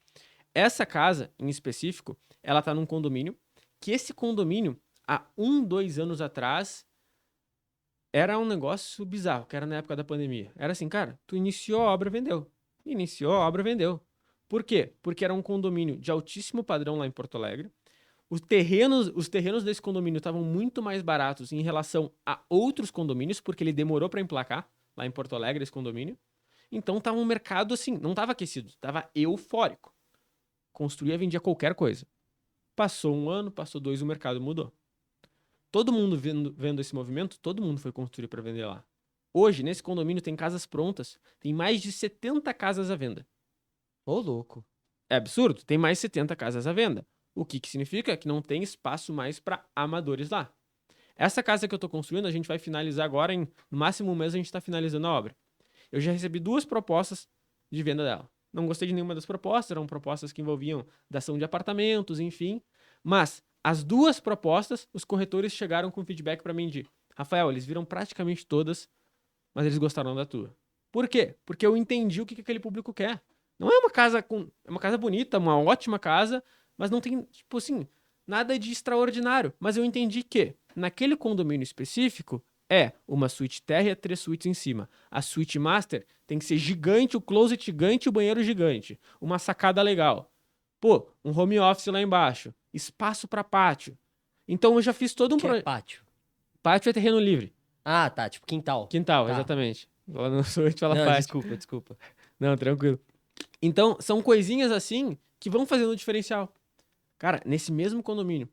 Essa casa, em específico, ela tá num condomínio, que esse condomínio, há 2 anos atrás, era um negócio bizarro, que era na época da pandemia. Era assim, cara, tu iniciou a obra, vendeu. Iniciou a obra, vendeu. Por quê? Porque era um condomínio de altíssimo padrão lá em Porto Alegre. Os terrenos desse condomínio estavam muito mais baratos em relação a outros condomínios, porque ele demorou para emplacar lá em Porto Alegre, esse condomínio. Então tava um mercado assim, não tava aquecido, tava eufórico. Construía, vendia qualquer coisa. Passou 1 ano, passou 2, o mercado mudou. Todo mundo vendo esse movimento, todo mundo foi construir para vender lá. Hoje, nesse condomínio, tem casas prontas. Tem mais de 70 casas à venda. Ô, louco. É absurdo. Tem mais 70 casas à venda. O que significa que não tem espaço mais para amadores lá. Essa casa que eu tô construindo, a gente vai finalizar agora no máximo um mês a gente tá finalizando a obra. Eu já recebi 2 propostas de venda dela. Não gostei de nenhuma das propostas, eram propostas que envolviam dação de apartamentos, enfim. Mas as 2 propostas, os corretores chegaram com feedback para mim de: Rafael, eles viram praticamente todas, mas eles gostaram da tua. Por quê? Porque eu entendi o que aquele público quer. Não é uma casa é uma casa bonita, uma ótima casa, mas não tem, tipo assim, nada de extraordinário. Mas eu entendi que naquele condomínio específico é uma suíte térrea, 3 suítes em cima. A suíte master tem que ser gigante, o closet gigante e o banheiro gigante. Uma sacada legal. Pô, um home office lá embaixo. Espaço para pátio. Então eu já fiz todo um Que é pátio? Pátio é terreno livre. Ah, tá, tipo quintal. Quintal, Tá. exatamente. Lá no sul a gente fala Não, pátio. desculpa. Não, tranquilo. Então, são coisinhas assim que vão fazendo o diferencial. Cara, nesse mesmo condomínio,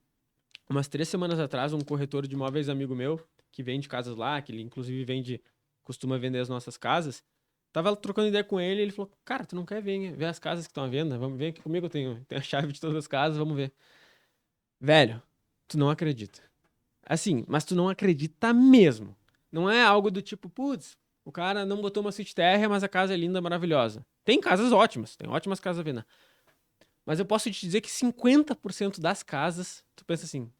umas 3 semanas atrás, um corretor de imóveis amigo meu, que vende casas lá, que ele inclusive costuma vender as nossas casas, tava trocando ideia com ele e ele falou: Cara, tu não quer ver as casas que estão à venda? Vamos ver aqui comigo, eu tenho a chave de todas as casas, vamos ver. Velho, tu não acredita. Assim, mas tu não acredita mesmo. Não é algo do tipo, putz, o cara não botou uma suíte térrea, mas a casa é linda, maravilhosa. Tem casas ótimas, tem ótimas casas à venda. Mas eu posso te dizer que 50% das casas, tu pensa assim, o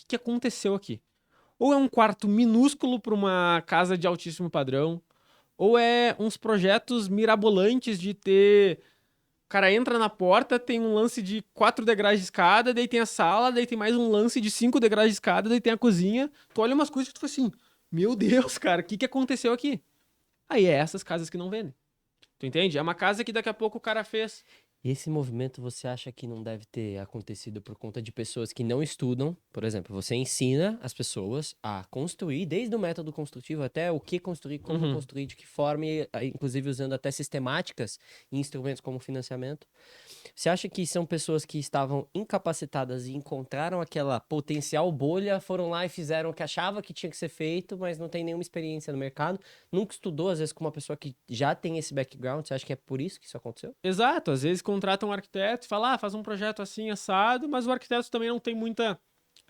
que aconteceu aqui? Ou é um quarto minúsculo para uma casa de altíssimo padrão, ou é uns projetos mirabolantes de ter. O cara entra na porta, tem um lance de 4 degraus de escada, daí tem a sala, daí tem mais um lance de 5 degraus de escada, daí tem a cozinha. Tu olha umas coisas que tu fala assim, meu Deus, cara, o que aconteceu aqui? Aí é essas casas que não vendem. Tu entende? É uma casa que daqui a pouco o cara fez. E esse movimento você acha que não deve ter acontecido por conta de pessoas que não estudam? Por exemplo, você ensina as pessoas a construir, desde o método construtivo até o que construir, como Uhum. construir, de que forma, e, inclusive usando até sistemáticas e instrumentos como financiamento. Você acha que são pessoas que estavam incapacitadas e encontraram aquela potencial bolha, foram lá e fizeram o que achava que tinha que ser feito, mas não tem nenhuma experiência no mercado, nunca estudou, às vezes, com uma pessoa que já tem esse background? Você acha que é por isso que isso aconteceu? Exato, às vezes contrata um arquiteto e fala, faz um projeto assim, assado, mas o arquiteto também não tem muita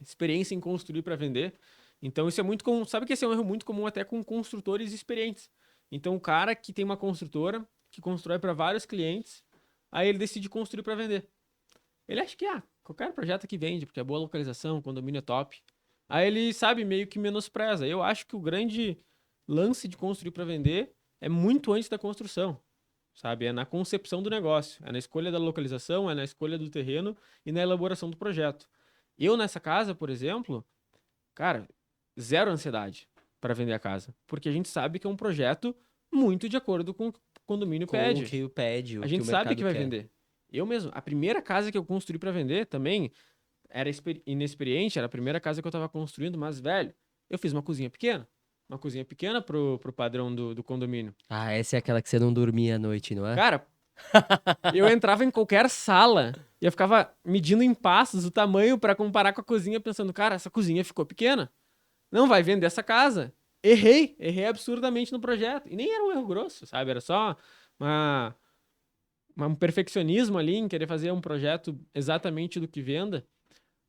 experiência em construir para vender. Então isso é muito comum, sabe que esse é um erro muito comum até com construtores experientes. Então o cara que tem uma construtora, que constrói para vários clientes, aí ele decide construir para vender. Ele acha que, qualquer projeto que vende, porque é boa localização, o condomínio é top. Aí ele, sabe, meio que menospreza. Eu acho que o grande lance de construir para vender é muito antes da construção, sabe? É na concepção do negócio, é na escolha da localização, é na escolha do terreno e na elaboração do projeto. Eu nessa casa, por exemplo, cara, zero ansiedade para vender a casa, porque a gente sabe que é um projeto muito de acordo com o que o condomínio Com o pede. que pede, A o que o gente sabe que mercado vai quer. vender. Eu mesmo, a primeira casa que eu construí para vender também era inexperiente, era a primeira casa que eu tava construindo, mas, velho, eu fiz uma cozinha pequena. Uma cozinha pequena pro padrão do condomínio. Ah, essa é aquela que você não dormia à noite, não é? Cara, eu entrava em qualquer sala e eu ficava medindo em passos o tamanho para comparar com a cozinha, pensando, cara, essa cozinha ficou pequena. Não vai vender essa casa. Errei absurdamente no projeto. E nem era um erro grosso, sabe? Era só uma, um perfeccionismo ali em querer fazer um projeto exatamente do que venda.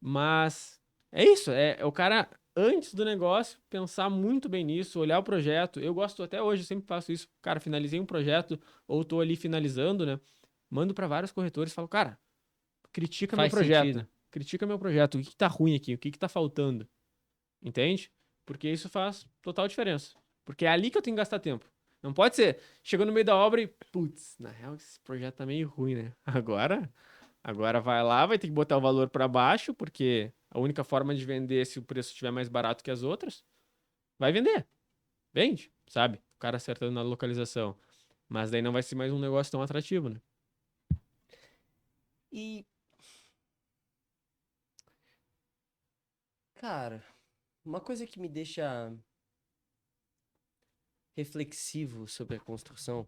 Mas é isso, é o cara, antes do negócio, pensar muito bem nisso, olhar o projeto. Eu gosto até hoje, sempre faço isso. Cara, finalizei um projeto, ou tô ali finalizando, né? Mando para vários corretores e falo, cara, critica meu Faz projeto. sentido. Critica meu projeto. O que tá ruim aqui? O que tá faltando? Entende? Porque isso faz total diferença. Porque é ali que eu tenho que gastar tempo. Não pode ser, chegou no meio da obra e, putz, na real esse projeto tá meio ruim, né? Agora vai lá, vai ter que botar o valor para baixo, porque a única forma de vender, se o preço estiver mais barato que as outras, vai vender. Vende, sabe? O cara acertando na localização. Mas daí não vai ser mais um negócio tão atrativo, né? E, cara, uma coisa que me deixa reflexivo sobre a construção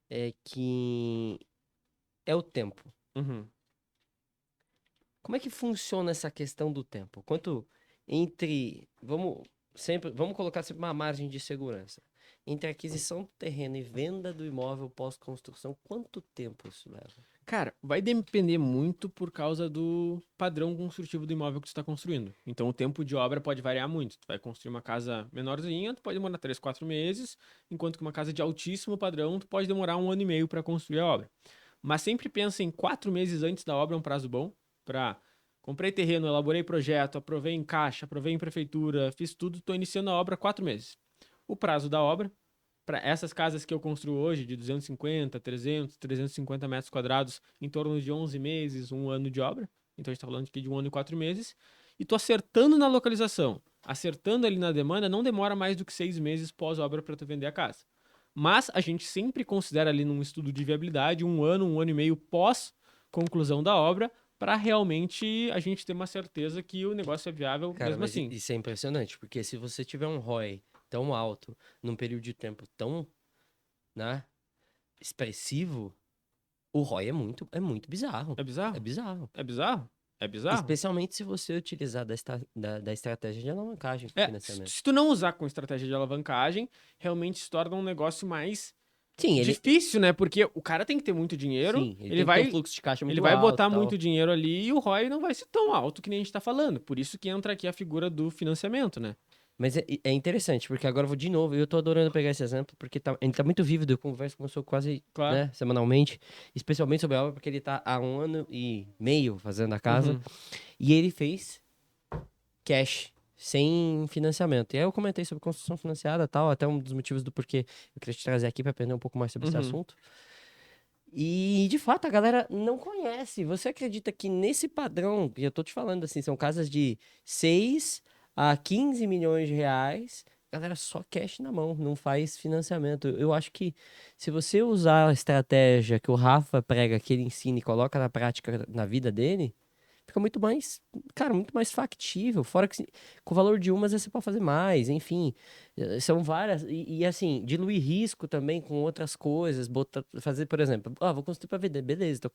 é que é o tempo. Uhum. Como é que funciona essa questão do tempo? Quanto entre. Vamos. sempre, vamos colocar sempre uma margem de segurança. Entre a aquisição do terreno e venda do imóvel pós-construção, quanto tempo isso leva? Cara, vai depender muito por causa do padrão construtivo do imóvel que tu está construindo. Então, o tempo de obra pode variar muito. Tu vai construir uma casa menorzinha, tu pode demorar 3, 4 meses, enquanto que uma casa de altíssimo padrão, tu pode demorar 1 ano e meio para construir a obra. Mas sempre pensa em 4 meses antes da obra, é um prazo bom para comprei terreno, elaborei projeto, aprovei em caixa, aprovei em prefeitura, fiz tudo, estou iniciando a obra 4 meses. O prazo da obra para essas casas que eu construo hoje, de 250, 300, 350 metros quadrados, em torno de 11 meses, 1 ano de obra. Então a gente está falando aqui de 1 ano e 4 meses. E tô acertando na localização, acertando ali na demanda, não demora mais do que 6 meses pós-obra para tu vender a casa. Mas a gente sempre considera ali num estudo de viabilidade 1 ano, 1 ano e meio pós conclusão da obra, para realmente a gente ter uma certeza que o negócio é viável Cara, mesmo mas assim. isso é impressionante, porque se você tiver um ROI tão alto, num período de tempo tão, né, expressivo, o ROI é muito bizarro. É É bizarro? bizarro. É bizarro? É bizarro? Especialmente se você utilizar da estratégia de alavancagem para É, financiamento. se tu não usar com estratégia de alavancagem, realmente se torna um negócio mais Sim, difícil, né? Porque o cara tem que ter muito dinheiro, ele ele tem que ter um vai, fluxo de caixa ele muito vai alto botar e muito tal. dinheiro ali e o ROI não vai ser tão alto que nem a gente tá falando. Por isso que entra aqui a figura do financiamento, né? Mas é interessante, porque agora eu vou de novo, e eu tô adorando pegar esse exemplo, porque ele tá muito vívido, eu converso com o pessoa quase, Claro. né, semanalmente, especialmente sobre a obra, porque ele tá há 1 ano e meio fazendo a casa, Uhum. e ele fez cash, sem financiamento. E aí eu comentei sobre construção financiada e tal, até um dos motivos do porquê eu queria te trazer aqui para aprender um pouco mais sobre esse Uhum. assunto. E, de fato, a galera não conhece. Você acredita que nesse padrão, que eu tô te falando assim, são casas de 6 a 15 milhões de reais, galera só cash na mão, não faz financiamento. Eu acho que se você usar a estratégia que o Rafa prega, que ele ensina e coloca na prática na vida dele, fica muito mais, cara, muito mais factível. Fora que com o valor de umas você pode fazer mais, enfim. São várias. E, assim, diluir risco também com outras coisas. Fazer, por exemplo, vou construir para vender, beleza. Tô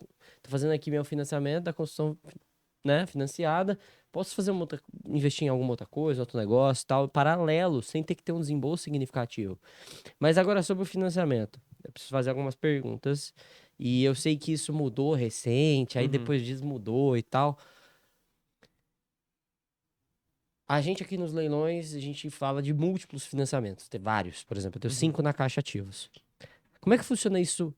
fazendo aqui meu financiamento da construção, né, financiada. Posso fazer investir em alguma outra coisa, outro negócio, tal, paralelo, sem ter que ter um desembolso significativo. Mas agora sobre o financiamento, eu preciso fazer algumas perguntas. E eu sei que isso mudou recente, aí Uhum. depois desmudou e tal. A gente aqui nos leilões, a gente fala de múltiplos financiamentos. Tem vários, por exemplo, eu tenho Uhum. 5 na Caixa Ativos. Como é que funciona isso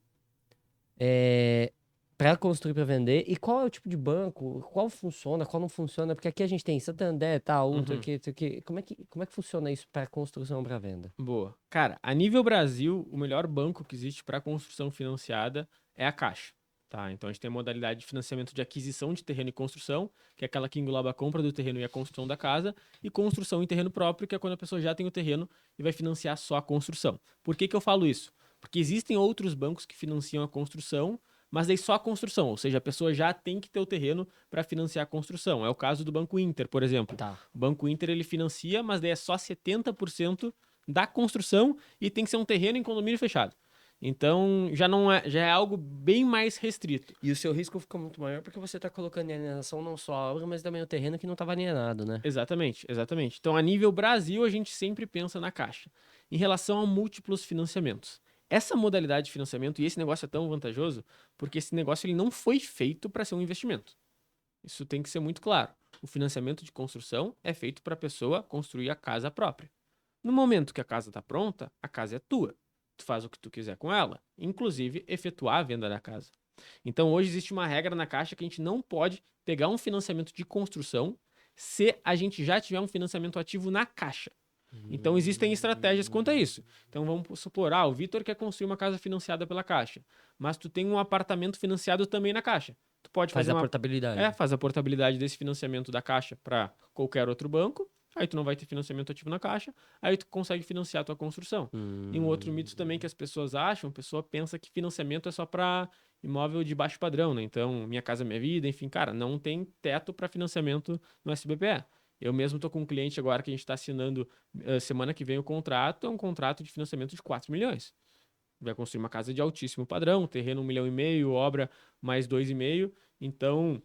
para construir para vender? E qual é o tipo de banco? Qual funciona, qual não funciona? Porque aqui a gente tem Santander, tal, não sei o Uhum. quê, não sei o quê. Como é que funciona isso para construção para venda? Boa. Cara, a nível Brasil, o melhor banco que existe para construção financiada é a Caixa. Tá, então a gente tem a modalidade de financiamento de aquisição de terreno e construção, que é aquela que engloba a compra do terreno e a construção da casa, e construção em terreno próprio, que é quando a pessoa já tem o terreno e vai financiar só a construção. Por que que eu falo isso? Porque existem outros bancos que financiam a construção, mas daí só a construção, ou seja, a pessoa já tem que ter o terreno para financiar a construção. É o caso do Banco Inter, por exemplo. Tá. O Banco Inter ele financia, mas daí é só 70% da construção e tem que ser um terreno em condomínio fechado. Então já não é, já é algo bem mais restrito. E o seu risco fica muito maior porque você está colocando em alienação não só a obra, mas também o terreno que não estava alienado, né? Exatamente, exatamente. Então, a nível Brasil, a gente sempre pensa na Caixa. Em relação a múltiplos financiamentos. Essa modalidade de financiamento e esse negócio é tão vantajoso porque esse negócio ele não foi feito para ser um investimento. Isso tem que ser muito claro. O financiamento de construção é feito para a pessoa construir a casa própria. No momento que a casa está pronta, a casa é tua. Tu faz o que tu quiser com ela, inclusive efetuar a venda da casa. Então hoje existe uma regra na Caixa que a gente não pode pegar um financiamento de construção se a gente já tiver um financiamento ativo na Caixa. Então existem estratégias quanto a isso. Então vamos supor, o Vitor quer construir uma casa financiada pela Caixa, mas tu tem um apartamento financiado também na Caixa. Tu pode Faz fazer a uma portabilidade. faz a portabilidade desse financiamento da Caixa para qualquer outro banco. Aí tu não vai ter financiamento ativo na Caixa, aí tu consegue financiar a tua construção. E um outro mito também que as pessoas acham, a pessoa pensa que financiamento é só para imóvel de baixo padrão, né? Então, Minha Casa Minha Vida, enfim, cara, não tem teto para financiamento no SBPE. Eu mesmo tô com um cliente agora que a gente está assinando semana que vem o contrato, é um contrato de financiamento de 4 milhões. Vai construir uma casa de altíssimo padrão, terreno 1,5 milhão, obra mais 2,5. Então,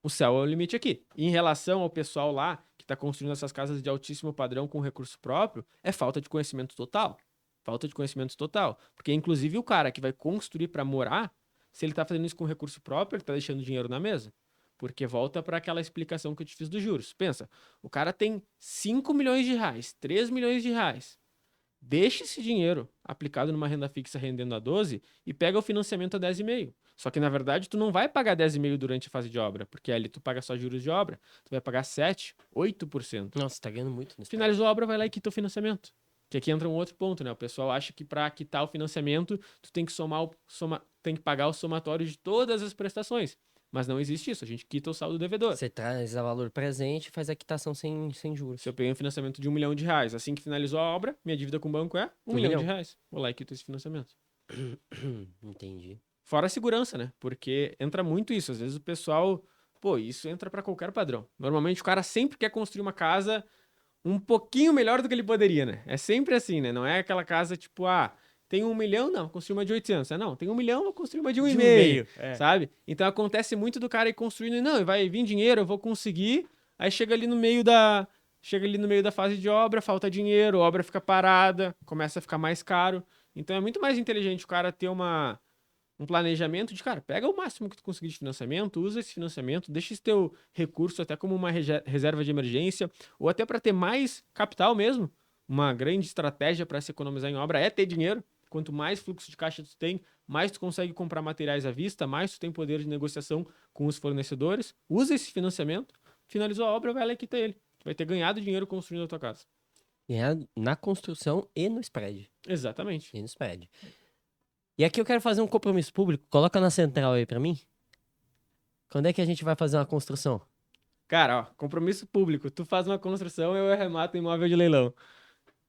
o céu é o limite aqui. E em relação ao pessoal lá que está construindo essas casas de altíssimo padrão com recurso próprio é falta de conhecimento total. Falta de conhecimento total. Porque, inclusive, o cara que vai construir para morar, se ele está fazendo isso com recurso próprio, ele está deixando dinheiro na mesa. Porque volta para aquela explicação que eu te fiz dos juros. Pensa, o cara tem 5 milhões de reais, 3 milhões de reais. Deixa esse dinheiro aplicado numa renda fixa rendendo a 12 e pega o financiamento a 10,5. Só que, na verdade, tu não vai pagar 10,5 durante a fase de obra, porque ali tu paga só juros de obra. Tu vai pagar 7, 8%. Nossa, tá ganhando muito nesse Finalizou a obra, vai lá e quita o financiamento. Que aqui entra um outro ponto, né? O pessoal acha que para quitar o financiamento, tu tem que tem que pagar o somatório de todas as prestações. Mas não existe isso, a gente quita o saldo devedor. Você traz a valor presente e faz a quitação sem juros. Se eu peguei um financiamento de R$1 milhão, assim que finalizou a obra, minha dívida com o banco é R$1 milhão. Vou lá e quito esse financiamento. Entendi. Fora a segurança, né? Porque entra muito isso. Às vezes o pessoal... Pô, isso entra para qualquer padrão. Normalmente o cara sempre quer construir uma casa um pouquinho melhor do que ele poderia, né? É sempre assim, né? Não é aquela casa tipo, tem 1 milhão, não, vou construir uma de 800. Não, tem 1 milhão, vou construir uma de 1,5, sabe? Então acontece muito do cara ir construindo e não, vai vir dinheiro, eu vou conseguir. Aí chega ali no meio da fase de obra, falta dinheiro, a obra fica parada, começa a ficar mais caro. Então é muito mais inteligente o cara ter um planejamento de, cara, pega o máximo que tu conseguir de financiamento, usa esse financiamento, deixa esse teu recurso até como uma reserva de emergência, ou até para ter mais capital mesmo. Uma grande estratégia para se economizar em obra é ter dinheiro. Quanto mais fluxo de caixa tu tem, mais tu consegue comprar materiais à vista, mais tu tem poder de negociação com os fornecedores. Usa esse financiamento, finalizou a obra, vai lá e quita ele. Tu vai ter ganhado dinheiro construindo a tua casa. Na construção e no spread. Exatamente. E no spread. E aqui eu quero fazer um compromisso público. Coloca na central aí pra mim. Quando é que a gente vai fazer uma construção? Cara, ó, compromisso público. Tu faz uma construção, eu arremato imóvel de leilão.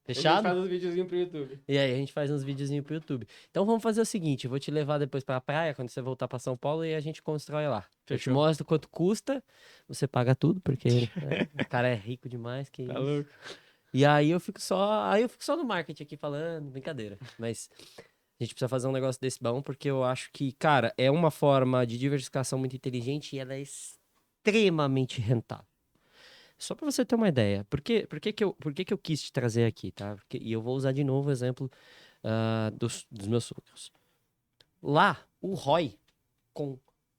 Fechado? A gente faz uns videozinhos pro YouTube. E aí, a gente faz uns videozinhos pro YouTube. Então vamos fazer o seguinte, eu vou te levar depois pra praia, quando você voltar pra São Paulo, e a gente constrói lá. Eu te Fechou. mostro quanto custa, você paga tudo, porque o cara é rico demais. Que Tá isso. louco. E aí eu fico só no marketing aqui falando, brincadeira. Mas a gente precisa fazer um negócio desse bom, porque eu acho que, cara, é uma forma de diversificação muito inteligente e ela é extremamente rentável. Só para você ter uma ideia, por que eu quis te trazer aqui, tá? E eu vou usar de novo o exemplo dos meus sogros. Lá, o ROI com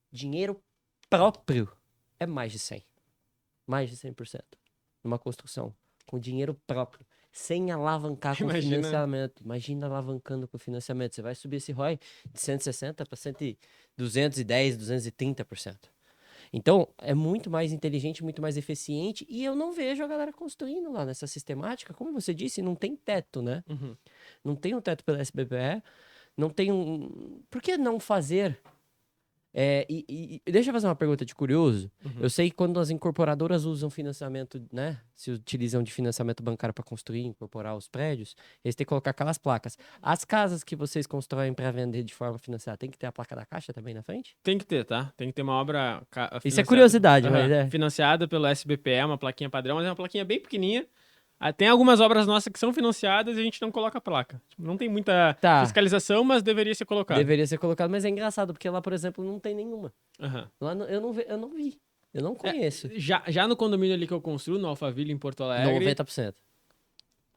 dinheiro próprio é mais de 100%. Mais de 100%. Numa construção. Com dinheiro próprio. Sem alavancar com financiamento. Imagina alavancando com financiamento. Você vai subir esse ROI de 160% para 210%, 230%. Então, é muito mais inteligente, muito mais eficiente, e eu não vejo a galera construindo lá nessa sistemática. Como você disse, não tem teto, né? Uhum. Não tem um teto pela SBPE, não tem um... Por que não fazer? Deixa eu fazer uma pergunta de curioso. Uhum. Eu sei que quando as incorporadoras usam financiamento, né? Se utilizam de financiamento bancário para construir, incorporar os prédios, eles têm que colocar aquelas placas. As casas que vocês constroem para vender de forma financiada, tem que ter a placa da Caixa também na frente? Tem que ter, tá? Tem que ter uma obra Isso é curiosidade, mas financiada pelo SBPE, uma plaquinha padrão, mas é uma plaquinha bem pequenininha. Tem algumas obras nossas que são financiadas e a gente não coloca a placa. Não tem muita fiscalização, mas deveria ser colocado. Deveria ser colocado, mas é engraçado, porque lá, por exemplo, não tem nenhuma. Uhum. Lá eu não vi. Eu não conheço. Já no condomínio ali que eu construo, no Alphaville, em Porto Alegre... 90%.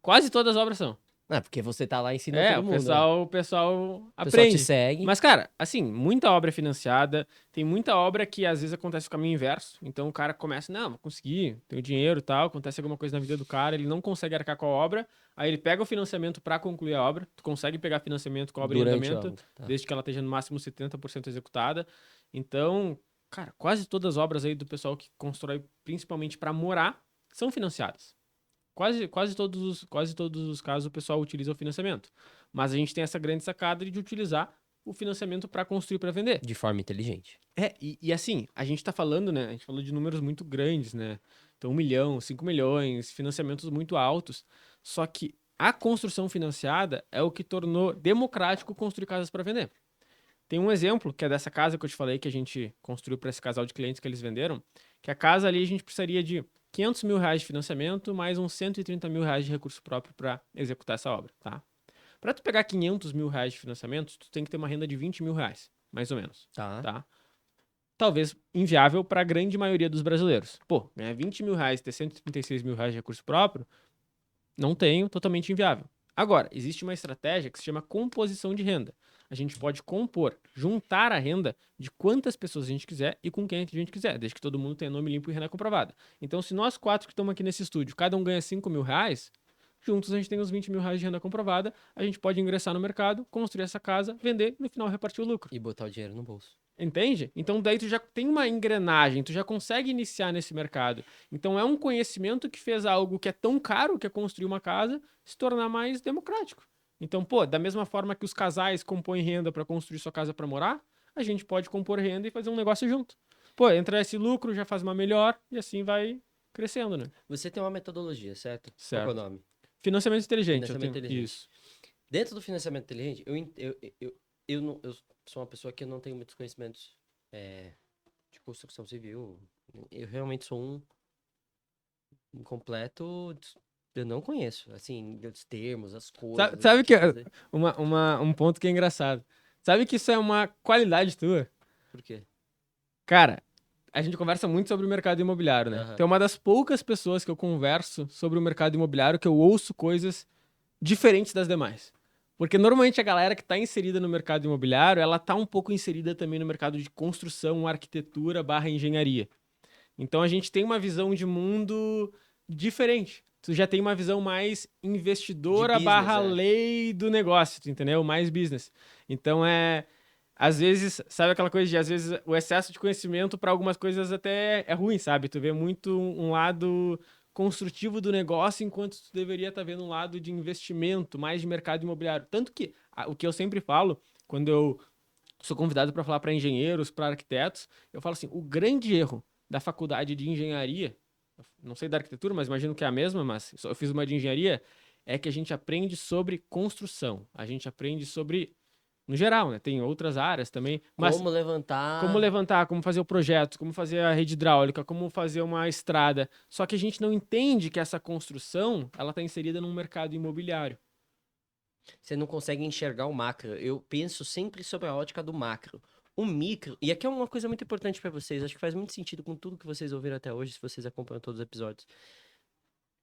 Quase todas as obras são. Porque você tá lá ensinando todo mundo. O pessoal aprende. O pessoal te segue. Mas, cara, assim, muita obra é financiada. Tem muita obra que às vezes acontece o caminho inverso. Então o cara começa, não, vou conseguir, tenho dinheiro e tal. Acontece alguma coisa na vida do cara, ele não consegue arcar com a obra. Aí ele pega o financiamento pra concluir a obra. Tu consegue pegar financiamento com a obra em andamento, desde que ela esteja no máximo 70% executada. Então, cara, quase todas as obras aí do pessoal que constrói principalmente pra morar são financiadas. Quase todos os casos o pessoal utiliza o financiamento. Mas a gente tem essa grande sacada de utilizar o financiamento para construir para vender. De forma inteligente. E assim, a gente tá falando, né? A gente falou de números muito grandes, né? Então 1 milhão, 5 milhões, financiamentos muito altos. Só que a construção financiada é o que tornou democrático construir casas para vender. Tem um exemplo, que é dessa casa que eu te falei, que a gente construiu para esse casal de clientes que eles venderam, que a casa ali a gente precisaria de R$500 mil de financiamento, mais uns R$130 mil de recurso próprio para executar essa obra, tá? Para tu pegar R$500 mil de financiamento, tu tem que ter uma renda de R$20 mil, mais ou menos, tá? talvez inviável para a grande maioria dos brasileiros. Pô, ganhar 20 mil reais, ter 136 mil reais de recurso próprio, não tenho, totalmente inviável. Agora, existe uma estratégia que se chama composição de renda. A gente pode compor, juntar a renda de quantas pessoas a gente quiser e com quem a gente quiser, desde que todo mundo tenha nome limpo e renda comprovada. Então, se nós 4 que estamos aqui nesse estúdio, cada um ganha 5 mil reais, juntos a gente tem os 20 mil reais de renda comprovada, a gente pode ingressar no mercado, construir essa casa, vender e no final repartir o lucro. E botar o dinheiro no bolso. Entende? Então daí tu já tem uma engrenagem, tu já consegue iniciar nesse mercado. Então é um conhecimento que fez algo que é tão caro, que é construir uma casa, se tornar mais democrático. Então, pô, da mesma forma que os casais compõem renda para construir sua casa para morar, a gente pode compor renda e fazer um negócio junto. Pô, entra esse lucro, já faz uma melhor e assim vai crescendo, né? Você tem uma metodologia, certo? Certo. Qual é o nome? Financiamento inteligente. Financiamento inteligente. Isso. Dentro do financiamento inteligente, eu sou uma pessoa que eu não tenho muitos conhecimentos de construção civil. Eu realmente sou um incompleto. Eu não conheço, assim, os termos, as coisas. Sabe que fazer. um ponto que é engraçado. Sabe que isso é uma qualidade tua? Por quê? Cara, a gente conversa muito sobre o mercado imobiliário, né? Aham. Então, é uma das poucas pessoas que eu converso sobre o mercado imobiliário que eu ouço coisas diferentes das demais. Porque normalmente a galera que está inserida no mercado imobiliário, ela tá um pouco inserida também no mercado de construção, arquitetura / engenharia. Então a gente tem uma visão de mundo diferente. Tu já tem uma visão mais investidora De business, / lei do negócio, tu entendeu? Mais business. Então às vezes, sabe aquela coisa de, às vezes, o excesso de conhecimento para algumas coisas até é ruim, sabe? Tu vê muito um lado construtivo do negócio, enquanto tu deveria estar vendo um lado de investimento, mais de mercado imobiliário. Tanto que o que eu sempre falo, quando eu sou convidado para falar para engenheiros, para arquitetos, eu falo assim, o grande erro da faculdade de engenharia, não sei da arquitetura, mas imagino que é a mesma, mas eu fiz uma de engenharia, é que a gente aprende sobre construção, a gente aprende sobre no geral, né? Tem outras áreas também. Mas Como levantar. como levantar, como fazer o projeto, como fazer a rede hidráulica, como fazer uma estrada. Só que a gente não entende que essa construção, ela está inserida num mercado imobiliário. Você não consegue enxergar o macro. Eu penso sempre sobre a ótica do macro. O micro, e aqui é uma coisa muito importante para vocês, acho que faz muito sentido com tudo que vocês ouviram até hoje, se vocês acompanham todos os episódios.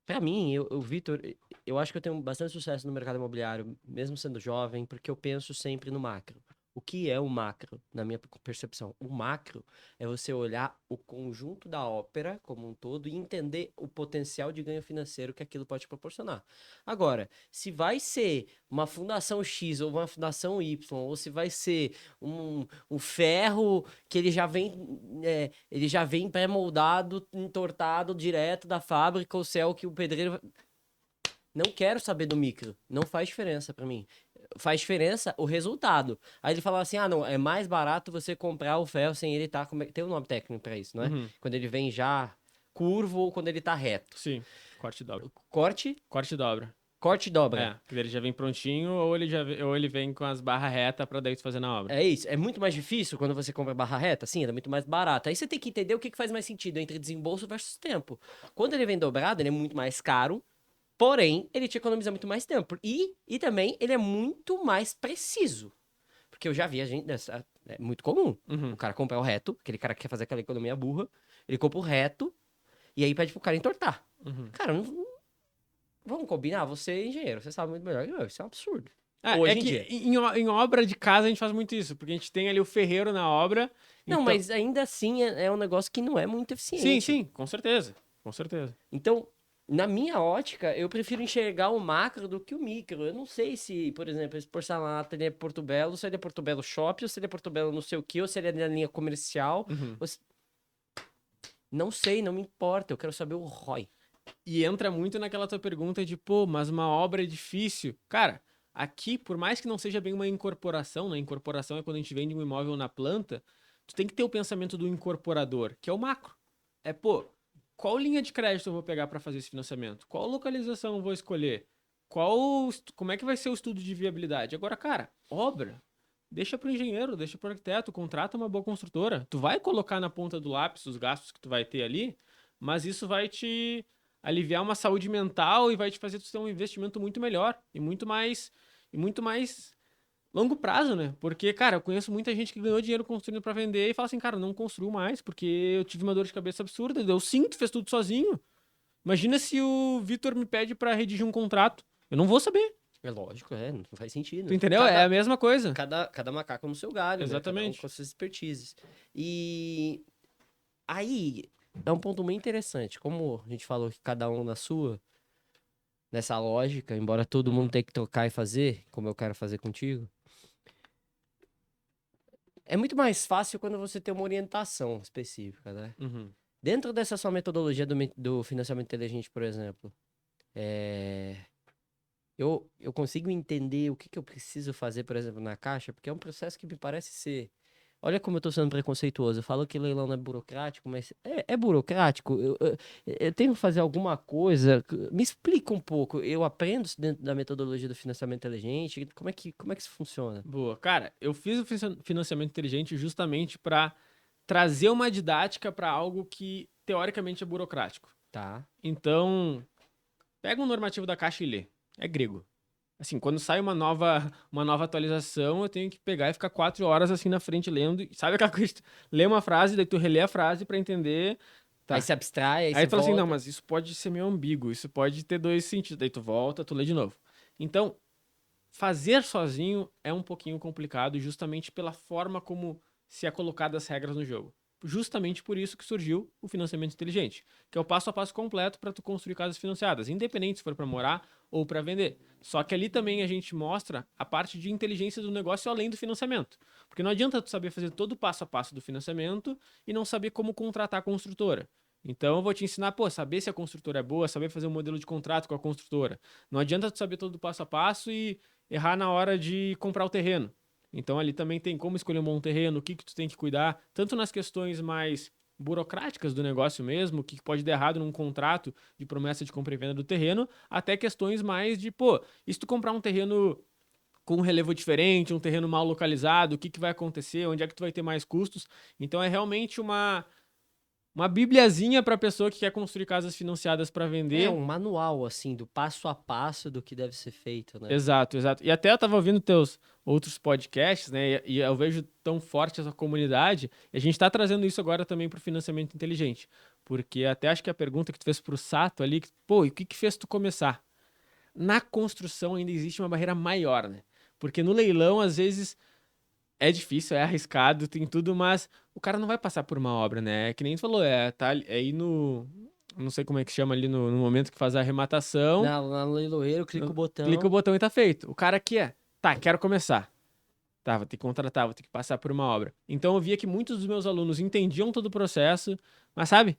Pra mim, Vitor, eu acho que eu tenho bastante sucesso no mercado imobiliário, mesmo sendo jovem, porque eu penso sempre no macro. O que é o macro, na minha percepção? O macro é você olhar o conjunto da ópera como um todo e entender o potencial de ganho financeiro que aquilo pode proporcionar. Agora, se vai ser uma fundação X ou uma fundação Y, ou se vai ser um ferro que ele já vem pré-moldado, entortado direto da fábrica, o céu que o pedreiro... Não quero saber do micro, não faz diferença pra mim. Faz diferença o resultado. Aí ele fala assim, não, é mais barato você comprar o ferro sem ele estar... Tem um nome técnico pra isso, não é? Uhum. Quando ele vem já curvo ou quando ele tá reto. Sim, corte e dobra. Corte Corte e dobra. e dobra. É, porque ele já vem prontinho ou ele vem com as barras retas pra daí tu fazer na obra. É isso. É muito mais difícil quando você compra barra reta, sim, é muito mais barato. Aí você tem que entender o que faz mais sentido entre desembolso versus tempo. Quando ele vem dobrado, ele é muito mais caro, porém, ele te economiza muito mais tempo. E também ele é muito mais preciso. Porque eu já vi a gente... É muito comum. Uhum. O cara compra o reto, aquele cara que quer fazer aquela economia burra, ele compra o reto e aí pede pro cara entortar. Uhum. Cara, vamos combinar? Você é engenheiro, você sabe muito melhor que eu. Isso é um absurdo. É que em obra de casa a gente faz muito isso, porque a gente tem ali o ferreiro na obra. Não, então... mas ainda assim é um negócio que não é muito eficiente. Sim, sim, com certeza. Com certeza. Então, na minha ótica, eu prefiro enxergar o macro do que o micro. Eu não sei se, por exemplo, esse porcelanato ele é Porto Belo, se ele é Porto Belo Shop, ou se ele é Porto Belo não sei o que, ou se ele é na linha comercial. Uhum. Não sei, não me importa. Eu quero saber o ROI. E entra muito naquela tua pergunta de, pô, mas uma obra é difícil. Cara, aqui, por mais que não seja bem uma incorporação, né? Incorporação é quando a gente vende um imóvel na planta, tu tem que ter o pensamento do incorporador, que é o macro. É, pô, qual linha de crédito eu vou pegar para fazer esse financiamento? Qual localização eu vou escolher? Como é que vai ser o estudo de viabilidade? Agora, cara, obra, deixa pro engenheiro, deixa pro arquiteto, contrata uma boa construtora. Tu vai colocar na ponta do lápis os gastos que tu vai ter ali, mas isso vai te aliviar uma saúde mental e vai te fazer tu ter um investimento muito melhor e muito mais longo prazo, né? Porque, cara, eu conheço muita gente que ganhou dinheiro construindo pra vender e fala assim, cara, não construo mais porque eu tive uma dor de cabeça absurda. Eu sinto, fez tudo sozinho. Imagina se o Vitor me pede pra redigir um contrato. Eu não vou saber. É lógico, não faz Tu sentido. entendeu? É a mesma coisa. Cada macaco no seu galho, né? Cada um Exatamente. com suas expertises. E aí é um ponto muito interessante. Como a gente falou que cada um na sua, nessa lógica, embora todo mundo tenha que tocar e fazer, como eu quero fazer contigo, é muito mais fácil quando você tem uma orientação específica, né? Uhum. Dentro dessa sua metodologia do financiamento inteligente, por exemplo, é, eu consigo entender o que eu preciso fazer, por exemplo, na Caixa, porque é um processo que me parece ser. Olha como eu tô sendo preconceituoso. Eu falo que leilão não é burocrático, mas é burocrático. Eu tenho que fazer alguma coisa. Me explica um pouco. Eu aprendo isso dentro da metodologia do financiamento inteligente. Como é que isso funciona? Boa. Cara, eu fiz o financiamento inteligente justamente pra trazer uma didática pra algo que teoricamente é burocrático. Tá. Então, pega um normativo da Caixa e lê. É grego. Assim, quando sai uma nova atualização, eu tenho que pegar e ficar 4 horas assim na frente lendo. Sabe aquela coisa? Lê uma frase, daí tu relê a frase pra entender. Aí Tá. você abstrai, aí Aí você tu fala assim, volta. não, mas isso pode ser meio ambíguo, isso pode ter dois sentidos. Daí tu volta, tu lê de novo. Então, fazer sozinho é um pouquinho complicado, justamente pela forma como se é colocadas as regras no jogo. Justamente por isso que surgiu o financiamento inteligente, que é o passo a passo completo para tu construir casas financiadas, independente se for para morar ou para vender. Só que ali também a gente mostra a parte de inteligência do negócio além do financiamento. Porque não adianta tu saber fazer todo o passo a passo do financiamento e não saber como contratar a construtora. Então eu vou te ensinar, saber se a construtora é boa, saber fazer um modelo de contrato com a construtora. Não adianta tu saber todo o passo a passo e errar na hora de comprar o terreno. Então ali também tem como escolher um bom terreno, o que tu tem que cuidar, tanto nas questões mais burocráticas do negócio mesmo, o que pode dar errado num contrato de promessa de compra e venda do terreno, até questões mais de, e se tu comprar um terreno com um relevo diferente, um terreno mal localizado, o que vai acontecer, onde é que tu vai ter mais custos. Então é realmente uma bibliazinha para pessoa que quer construir casas financiadas para É vender. um manual, assim, do passo a passo do que deve ser feito, né? Exato, exato. E até eu tava ouvindo teus outros podcasts, né? E eu vejo tão forte essa comunidade. E a gente tá trazendo isso agora também pro financiamento inteligente. Porque até acho que a pergunta que tu fez pro Sato ali, e o que fez tu começar? Na construção ainda existe uma barreira maior, né? Porque no leilão, às vezes, é difícil, é arriscado, tem tudo, mas o cara não vai passar por uma obra, né? É que nem tu falou, é aí no. Não sei como é que chama ali no momento que faz a arrematação. No leiloeiro, clica o Clica o botão. botão e tá feito. O cara aqui tá, quero começar. Tá, vou ter que contratar, vou ter que passar por uma obra. Então eu via que muitos dos meus alunos entendiam todo o processo, mas sabe,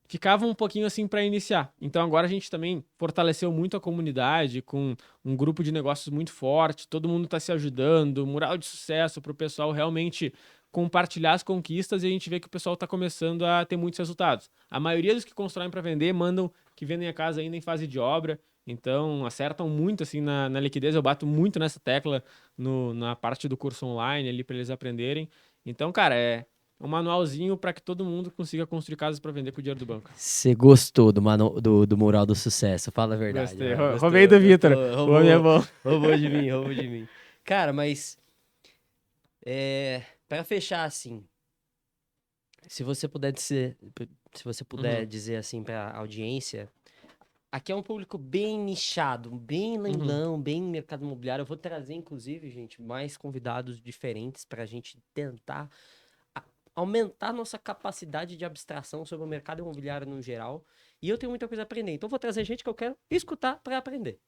ficavam um pouquinho assim para iniciar. Então agora a gente também fortaleceu muito a comunidade com um grupo de negócios muito forte, todo mundo tá se ajudando, mural de sucesso para o pessoal realmente compartilhar as conquistas e a gente vê que o pessoal tá começando a ter muitos resultados. A maioria dos que constroem para vender mandam que vendem a casa ainda em fase de obra. Então, acertam muito assim na liquidez. Eu bato muito nessa tecla na parte do curso online ali para eles aprenderem. Então, cara, é um manualzinho para que todo mundo consiga construir casas para vender com o dinheiro do banco. Você gostou do Mural do Sucesso? Fala a verdade. Gostei. Vai. Roubei do Vitor. O homem é bom. Roubou de mim, roubou de mim. Cara, mas para fechar assim, se você puder dizer assim para audiência, aqui é um público bem nichado, bem leilão, bem mercado imobiliário. Eu vou trazer, inclusive, gente, mais convidados diferentes para a gente tentar aumentar nossa capacidade de abstração sobre o mercado imobiliário no geral. E eu tenho muita coisa a aprender. Então, eu vou trazer gente que eu quero escutar para aprender.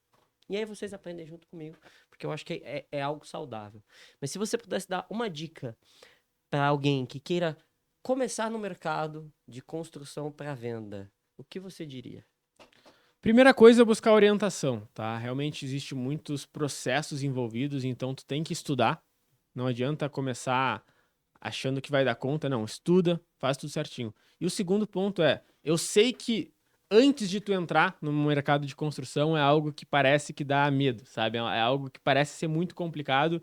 E aí vocês aprendem junto comigo, porque eu acho que é algo saudável. Mas se você pudesse dar uma dica para alguém que queira começar no mercado de construção para venda, o que você diria? Primeira coisa é buscar orientação, tá? Realmente existe muitos processos envolvidos, então tu tem que estudar. Não adianta começar achando que vai dar conta, não. Estuda, faz tudo certinho. E o segundo ponto eu sei que antes de tu entrar no mercado de construção é algo que parece que dá medo, sabe? É algo que parece ser muito complicado,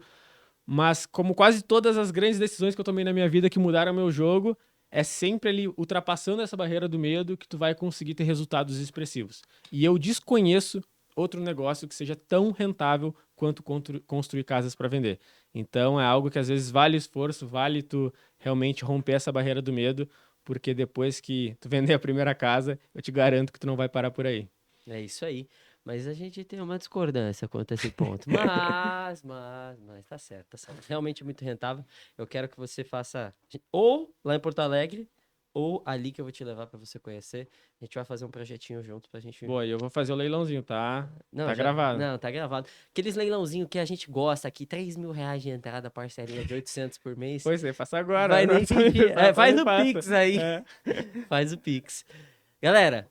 mas como quase todas as grandes decisões que eu tomei na minha vida que mudaram meu jogo, é sempre ali ultrapassando essa barreira do medo que tu vai conseguir ter resultados expressivos. E eu desconheço outro negócio que seja tão rentável quanto construir casas para vender. Então é algo que às vezes vale o esforço, vale tu realmente romper essa barreira do medo, porque depois que tu vender a primeira casa, eu te garanto que tu não vai parar por aí. É isso aí. Mas a gente tem uma discordância quanto a esse ponto. Mas tá certo, tá certo. Realmente é muito rentável. Eu quero que você faça ou lá em Porto Alegre, ou ali que eu vou te levar pra você conhecer. A gente vai fazer um projetinho junto pra gente. Boa, e eu vou fazer o leilãozinho, tá? Não, Tá gravado. Não, tá gravado. Aqueles leilãozinhos que a gente gosta aqui, R$ 3.000 de entrada, parcelinha de 800 por mês. Pois é, faça agora. Vai nem pedir. É, faz me o passa. Pix aí. É. Faz o Pix. Galera,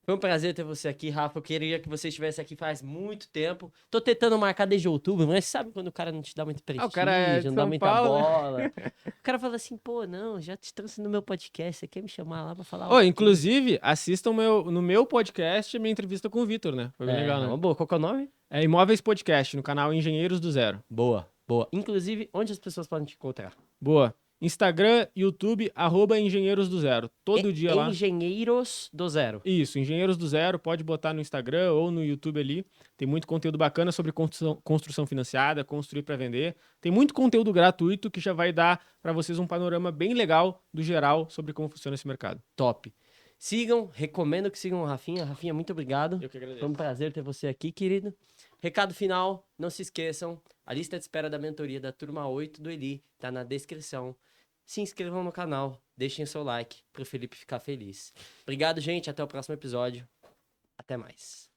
foi um prazer ter você aqui, Rafa. Eu queria que você estivesse aqui faz muito tempo. Tô tentando marcar desde outubro, mas sabe quando o cara não te dá muito O cara é de prestígio, não dá São muita Paulo, né? bola? O cara fala assim, pô, não, já te trouxe no meu podcast, você quer me chamar lá pra falar Ô, o quê? inclusive, assistam no meu podcast minha entrevista com o Vitor, né? Foi bem legal, É né? uma boa. Qual que é o nome? É Imóveis Podcast, no canal Engenheiros do Zero. Boa, boa. Inclusive, onde as pessoas podem te encontrar? Boa. Instagram, YouTube, @Engenheiros do Zero. Todo dia lá. Engenheiros do Zero. Isso, Engenheiros do Zero, pode botar no Instagram ou no YouTube ali. Tem muito conteúdo bacana sobre construção financiada, construir para vender. Tem muito conteúdo gratuito que já vai dar para vocês um panorama bem legal do geral sobre como funciona esse mercado. Top. Sigam, recomendo que sigam o Rafinha. Rafinha, muito obrigado. Eu que agradeço. Foi um prazer ter você aqui, querido. Recado final, não se esqueçam, a lista de espera da mentoria da turma 8 do Eli tá na descrição. Se inscrevam no canal, deixem o seu like pro Felipe ficar feliz. Obrigado, gente, até o próximo episódio. Até mais.